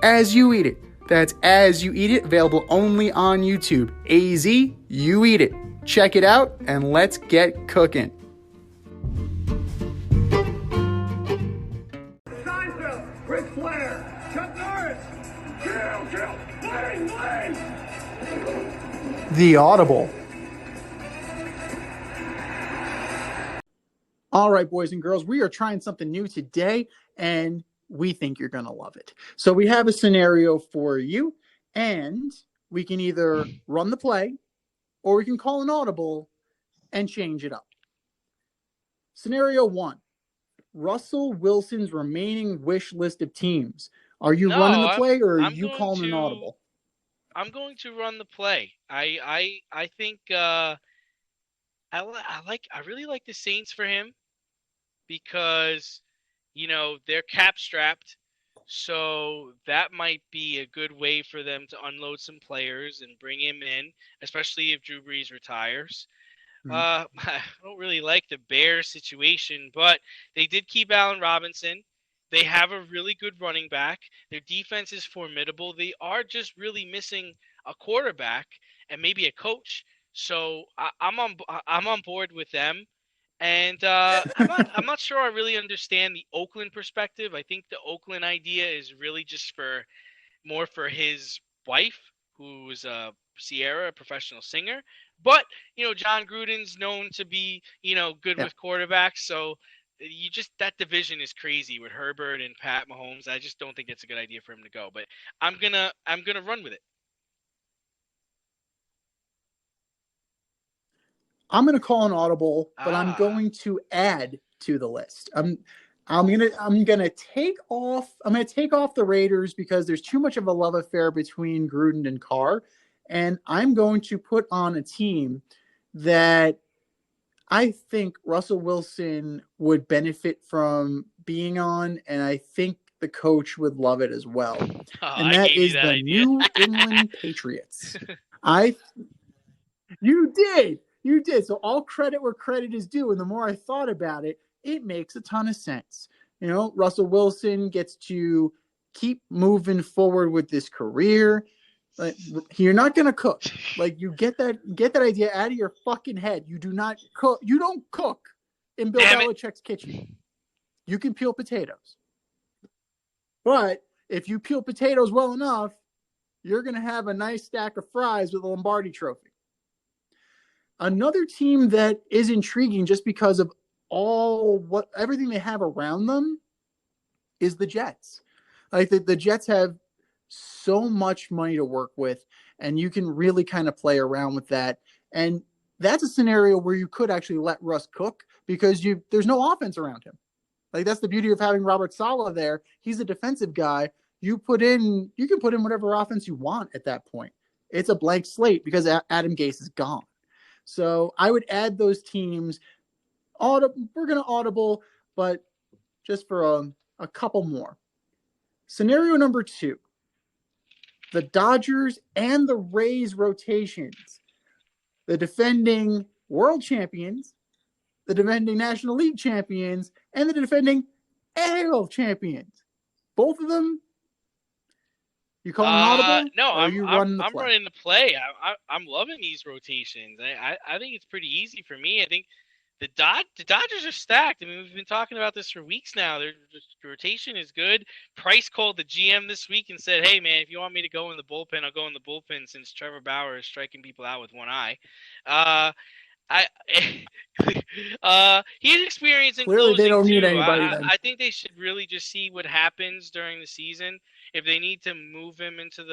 as you eat it. That's As You Eat It, available only on YouTube. AZ, you eat it. Check it out, and let's get cooking. Seinfeld, Ric Flair, Chuck Norris, Wayne. The Audible. All right, boys and girls, we are trying something new today, and we think you're going to love it. So we have a scenario for you, and we can either run the play, or we can call an audible and change it up. Scenario 1. Russell Wilson's remaining wish list of teams. Are you No, running the play, or are I'm you going calling an to audible? I'm going to run the play. I think I really like the Saints for him because they're cap strapped, so that might be a good way for them to unload some players and bring him in, especially if Drew Brees retires. I don't really like the Bears situation, but they did keep Allen Robinson. They have a really good running back. Their defense is formidable. They are just really missing a quarterback and maybe a coach. So I'm on board with them. And I'm not sure I really understand the Oakland perspective. I think the Oakland idea is really just more for his wife, who is Sierra, a professional singer. But John Gruden's known to be good with quarterbacks, so that division is crazy with Herbert and Pat Mahomes. I just don't think it's a good idea for him to go. But I'm gonna run with it. I'm going to call an audible, but I'm going to add to the list. I'm gonna take off the Raiders because there's too much of a love affair between Gruden and Carr, and I'm going to put on a team that I think Russell Wilson would benefit from being on, and I think the coach would love it as well. And that is the New England Patriots. You did. So all credit where credit is due. And the more I thought about it, it makes a ton of sense. Russell Wilson gets to keep moving forward with this career. Like, you're not going to cook. Like, you get that idea out of your fucking head. You do not cook. You don't cook in Bill Belichick's kitchen. You can peel potatoes. But if you peel potatoes well enough, you're going to have a nice stack of fries with a Lombardi trophy. Another team that is intriguing just because of everything they have around them is the Jets. Like the Jets have so much money to work with, and you can really kind of play around with that. And that's a scenario where you could actually let Russ cook because there's no offense around him. Like, that's the beauty of having Robert Saleh there. He's a defensive guy. You can put in whatever offense you want at that point. It's a blank slate because Adam Gase is gone. So I would add those teams. We're going to audible, but just for a couple more. Scenario number 2, the Dodgers and the Rays rotations. The defending world champions, the defending National League champions, and the defending AL champions. Both of them. You calling an audible? No, I'm running the play. I'm loving these rotations. I think it's pretty easy for me. I think the Dodgers are stacked. I mean, we've been talking about this for weeks now. Their rotation is good. Price called the GM this week and said, "Hey, man, if you want me to go in the bullpen, I'll go in the bullpen since Trevor Bauer is striking people out with one eye." He's experiencing clearly closing they don't need too. anybody. I think they should really just see what happens during the season. If they need to move him into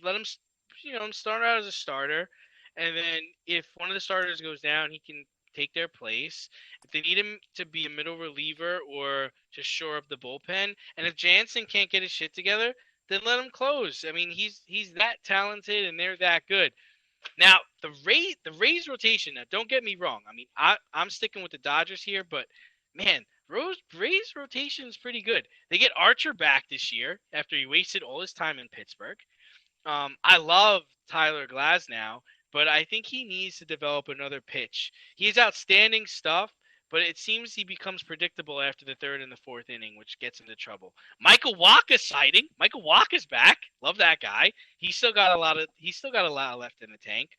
let him start out as a starter, and then if one of the starters goes down, he can take their place. If they need him to be a middle reliever or to shore up the bullpen, and if Jansen can't get his shit together, then let him close. I mean, he's that talented and they're that good. Now, the Rays rotation, now don't get me wrong. I mean, I'm sticking with the Dodgers here, but man, Rays rotation is pretty good. They get Archer back this year after he wasted all his time in Pittsburgh. I love Tyler Glasnow, but I think he needs to develop another pitch. He has outstanding stuff, but it seems he becomes predictable after the third and the fourth inning, which gets into trouble. Michael Wacha sighting. Michael Wacha's back. Love that guy. He's still got a lot left in the tank.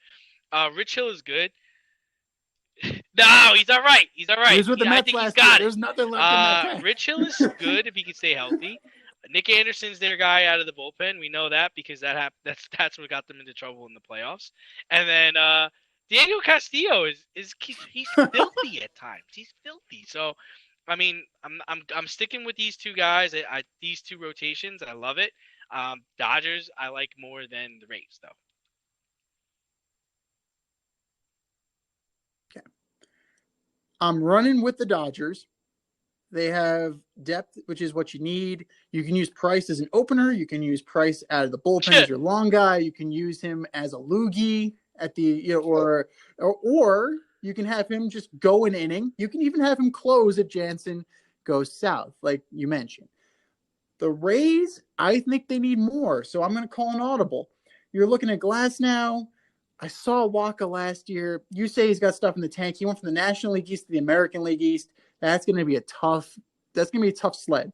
Rich Hill is good. No, he's all right. He's all right. He was with the Mets last year. There's nothing left in that tank. Rich Hill is good if he can stay healthy. Nick Anderson's their guy out of the bullpen. We know that because that's what got them into trouble in the playoffs. And then Diego Castillo he's filthy at times. He's filthy. So, I mean, I'm sticking with these two guys. These two rotations. I love it. Dodgers I like more than the Rays though. Okay. I'm running with the Dodgers They have depth, which is what you need. You can use Price as an opener. You can use Price out of the bullpen as your long guy. You can use him as a loogie at the or you can have him just go an inning. You can even have him close if Jansen goes south, like you mentioned. The Rays, I think they need more, so I'm going to call an audible. You're looking at Glasnow. I saw Waka last year. You say he's got stuff in the tank. He went from the National League East to the American League East. That's going to be a tough sled.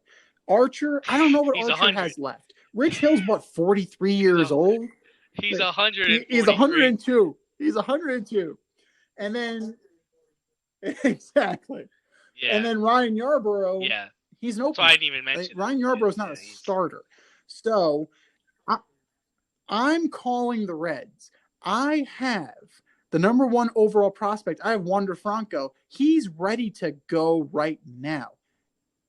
Archer, I don't know what Archer 100. has left. Rich Hill's, 43 years old? He's 100. He's 102. He's 102. And then, exactly. Yeah. And then Ryan Yarbrough. Yeah. He's an opener. So I didn't even mention Ryan Yarbrough's not a starter. So I'm calling the Reds. I have the number 1 overall prospect. I have Wander Franco. He's ready to go right now.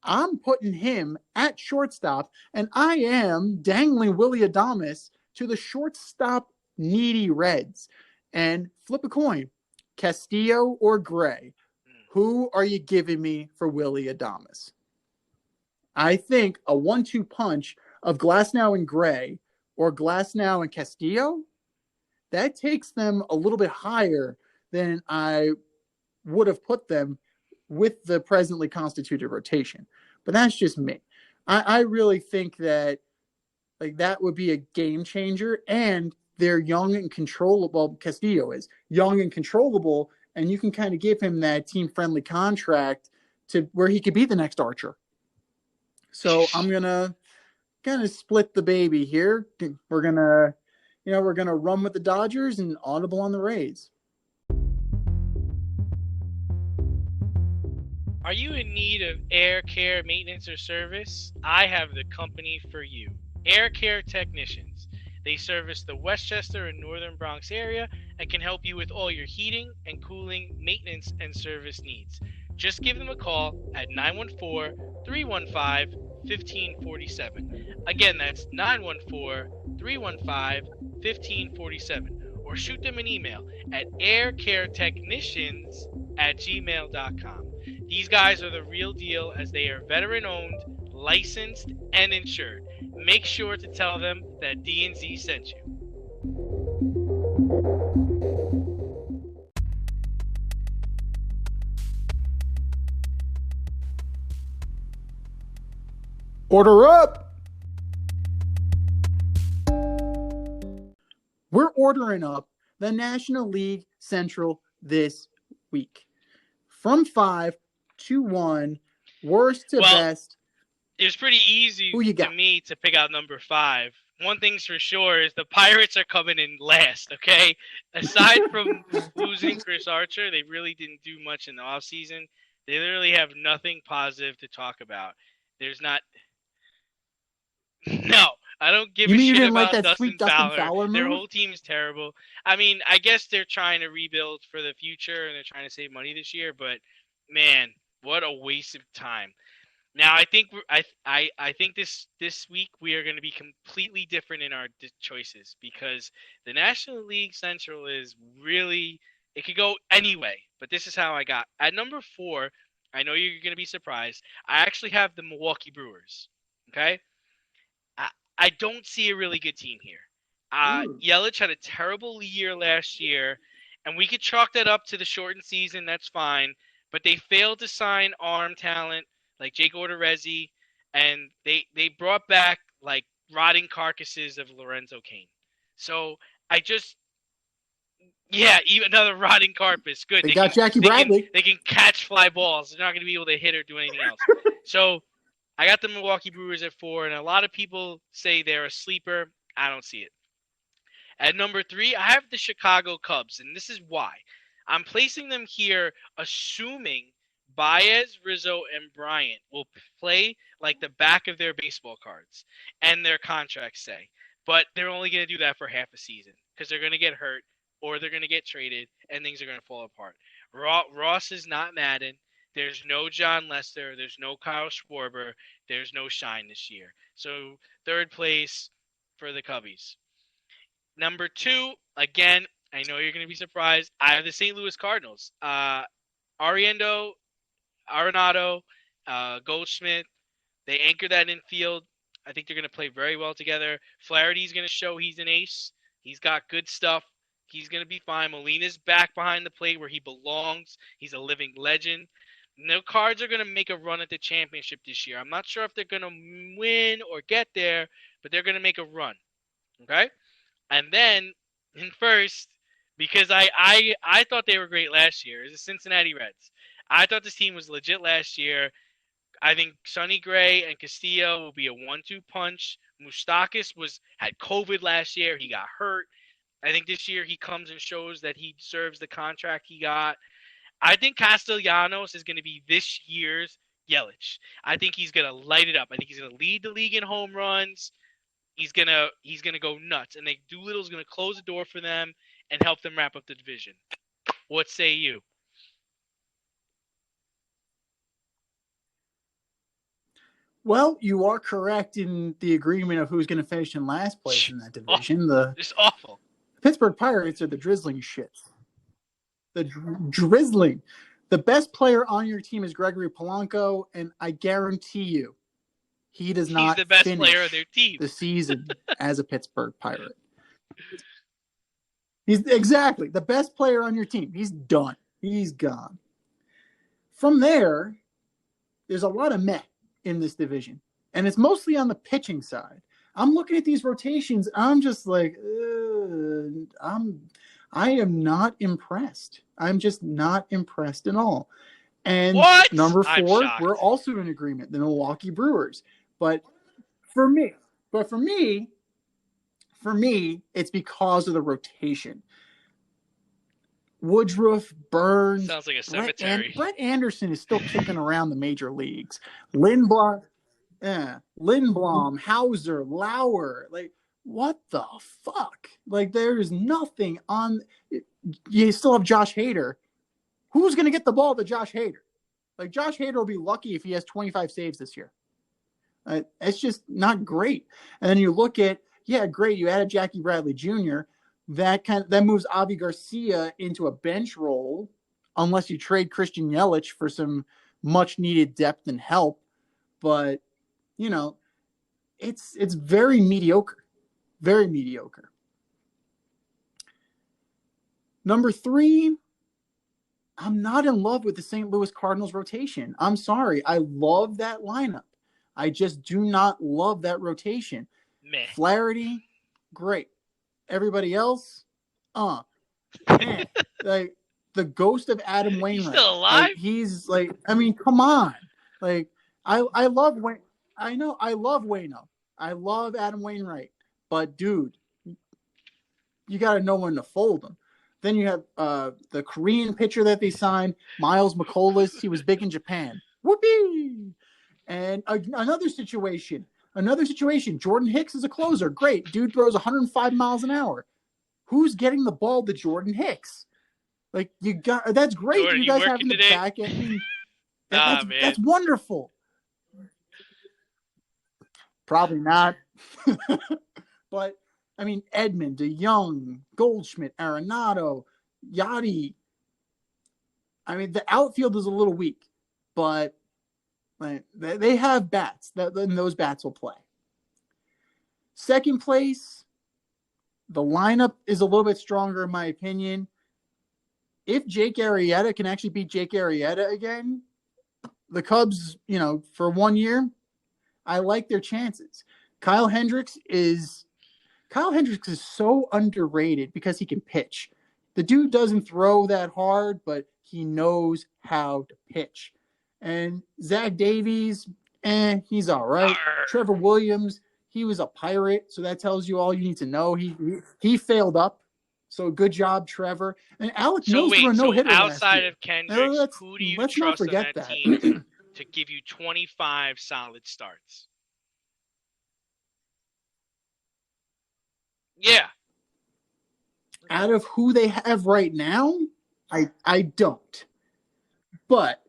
I'm putting him at shortstop, and I am dangling Willy Adames to the shortstop needy Reds. And flip a coin, Castillo or Gray. Who are you giving me for Willy Adames? I think a 1-2 punch of Glasnow and Gray or Glasnow and Castillo, that takes them a little bit higher than I would have put them with the presently constituted rotation. But that's just me. I really think that that would be a game changer, and they're young and controllable. Castillo is young and controllable, and you can kind of give him that team-friendly contract to where he could be the next Archer. So I'm gonna kind of split the baby here. We're gonna run with the Dodgers and audible on the Rays. Are you in need of air care, maintenance, or service? I have the company for you. Air Care Technicians. They service the Westchester and Northern Bronx area and can help you with all your heating and cooling, maintenance, and service needs. Just give them a call at 914-315-1547. Again, that's 914-315-1547. Or shoot them an email at aircaretechnicians@gmail.com. These guys are the real deal, as they are veteran-owned, licensed, and insured. Make sure to tell them that D&Z sent you. Order up! We're ordering up the National League Central this week. From 5 to 1, worst to best. It was pretty easy to me to pick out number 5. One thing's for sure is the Pirates are coming in last, okay? Aside from losing Chris Archer, they really didn't do much in the offseason. They literally have nothing positive to talk about. There's not... No, I don't give a shit about Dustin Fowler. Their whole team is terrible. I mean, I guess they're trying to rebuild for the future and they're trying to save money this year, but man, what a waste of time. Now, I think this week we are going to be completely different in our choices, because the National League Central is really, it could go anyway, but this is how I got. At number 4, I know you're going to be surprised, I actually have the Milwaukee Brewers, okay? I don't see a really good team here. Yelich had a terrible year last year, and we could chalk that up to the shortened season, that's fine, but they failed to sign arm talent like Jake Odorizzi, and they brought back like rotting carcasses of Lorenzo Cain. So even another rotting carcass. Good. They got Jackie Bradley. They can catch fly balls. They're not going to be able to hit or do anything else. So I got the Milwaukee Brewers at 4, and a lot of people say they're a sleeper. I don't see it. At number 3, I have the Chicago Cubs, and this is why. I'm placing them here assuming Baez, Rizzo, and Bryant will play like the back of their baseball cards and their contracts say. But they're only going to do that for half a season because they're going to get hurt or they're going to get traded and things are going to fall apart. Ross is not Madden. There's no John Lester. There's no Kyle Schwarber. There's no shine this year. So 3rd place for the Cubbies. Number 2, again, I know you're going to be surprised. I have the St. Louis Cardinals. Arenado, Goldschmidt. They anchor that infield. I think they're going to play very well together. Flaherty's going to show he's an ace. He's got good stuff. He's going to be fine. Molina's back behind the plate where he belongs. He's a living legend. No Cards are going to make a run at the championship this year. I'm not sure if they're going to win or get there, but they're going to make a run. Okay? And then in first, because I thought they were great last year, is the Cincinnati Reds. I thought this team was legit last year. I think Sonny Gray and Castillo will be a 1-2 punch. Moustakas had COVID last year. He got hurt. I think this year he comes and shows that he deserves the contract he got. I think Castellanos is going to be this year's Yelich. I think he's going to light it up. I think he's going to lead the league in home runs. He's gonna go nuts. And Doolittle's going to close the door for them and help them wrap up the division. What say you? Well, you are correct in the agreement of who's going to finish in last place in that division. It's awful. Pittsburgh Pirates are the drizzling shits. The drizzling. The best player on your team is Gregory Polanco, and I guarantee you, he's the best player of their team the season as a Pittsburgh Pirate. He's exactly the best player on your team. He's done. He's gone. From there, there's a lot of meh in this division, and it's mostly on the pitching side. I'm looking at these rotations. I'm just like, I am not impressed. I'm just not impressed at all. And what? Number 4, we're also in agreement, the Milwaukee Brewers. But for me, it's because of the rotation. Woodruff, Burns. Sounds like a cemetery. Brett Anderson is still kicking around the major leagues. Lindblom, Hauser, Lauer. Like, what the fuck? Like, there's nothing on. You still have Josh Hader. Who's going to get the ball to Josh Hader? Like, Josh Hader will be lucky if he has 25 saves this year. It's just not great. And then you look at, great, you added Jackie Bradley Jr., that moves Avi Garcia into a bench role, unless you trade Christian Yelich for some much needed depth and help. But it's very mediocre, very mediocre. Number 3, I'm not in love with the St. Louis Cardinals rotation. I'm sorry, I love that lineup. I just do not love that rotation. Meh. Flaherty, great. Everybody else, like the ghost of Adam Wainwright. He's still alive? Like, he's like, I mean, come on. Like, I love Wayne. I know, I love Wayno. I love Adam Wainwright. But dude, you got to know when to fold them. Then you have the Korean pitcher that they signed, Miles McCollum. He was big in Japan. Whoopee! And another situation, Jordan Hicks is a closer. Great. Dude throws 105 miles an hour. Who's getting the ball to Jordan Hicks? Like, that's great. Jordan, you guys have in the back end. That's wonderful. Probably not. But, I mean, Edman, DeYoung, Goldschmidt, Arenado, Yachty. I mean, the outfield is a little weak, but they have bats, and those bats will play. Second place, the lineup is a little bit stronger, in my opinion. If Jake Arrieta can actually beat Jake Arrieta again, the Cubs, for 1 year, I like their chances. Kyle Hendricks is so underrated because he can pitch. The dude doesn't throw that hard, but he knows how to pitch. And Zach Davies, he's all right. Trevor Williams, he was a Pirate, so that tells you all you need to know. He failed up, so good job, Trevor. And Alec Mills threw a no-hitter outside of Kendricks, who do you trust on that team to give you 25 solid starts? Yeah. Out of who they have right now, I don't. But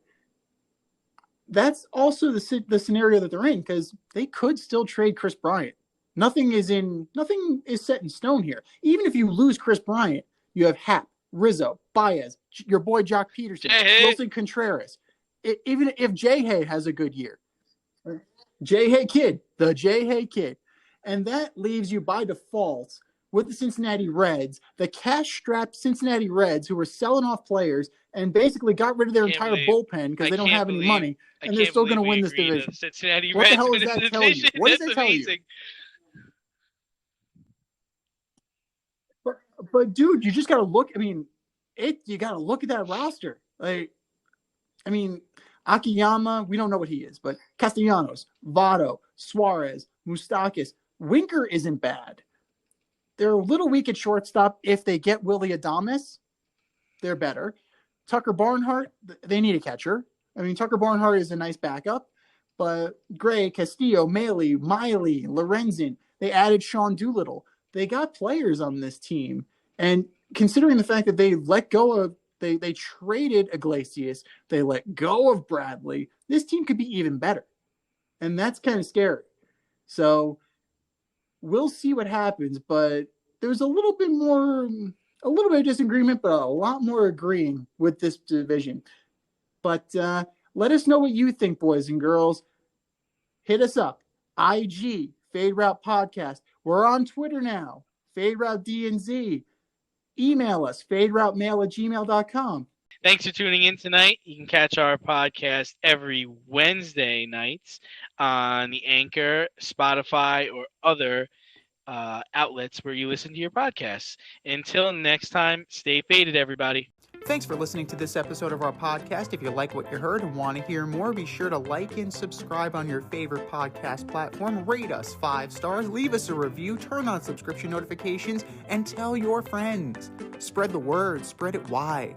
that's also the scenario that they're in, because they could still trade Chris Bryant. Nothing is set in stone here. Even if you lose Chris Bryant, you have Happ, Rizzo, Baez, your boy Jock Peterson, Wilson Contreras. even if J. Hay has a good year. J. Hay kid, the J. Hay kid. And that leaves you by default with the Cincinnati Reds, the cash-strapped Cincinnati Reds who were selling off players and basically got rid of their entire bullpen because they don't have any money, and they're still going to win this division. Cincinnati What Reds the hell does that tell you? What does that tell you? But dude, you just got to look. I mean, you got to look at that roster. Like, I mean, Akiyama, we don't know what he is, but Castellanos, Votto, Suarez, Moustakas, Winker isn't bad. They're a little weak at shortstop. If they get Willie Adames, they're better. Tucker Barnhart, they need a catcher. I mean, Tucker Barnhart is a nice backup, but Gray, Castillo, Miley, Lorenzen, they added Sean Doolittle. They got players on this team. And considering the fact that they let go of, they traded Iglesias, they let go of Bradley, this team could be even better. And that's kind of scary. So we'll see what happens, but there's a little bit of disagreement, but a lot more agreeing with this division. But let us know what you think, boys and girls. Hit us up. IG, Fade Route Podcast. We're on Twitter now, Fade Route DNZ. Email us, faderoutemail@gmail.com. Thanks for tuning in tonight. You can catch our podcast every Wednesday nights on the Anchor, Spotify, or other outlets where you listen to your podcasts. Until next time, stay faded, everybody. Thanks for listening to this episode of our podcast. If you like what you heard and want to hear more, be sure to like and subscribe on your favorite podcast platform. Rate us 5 stars, leave us a review, turn on subscription notifications, and tell your friends. Spread the word, spread it wide.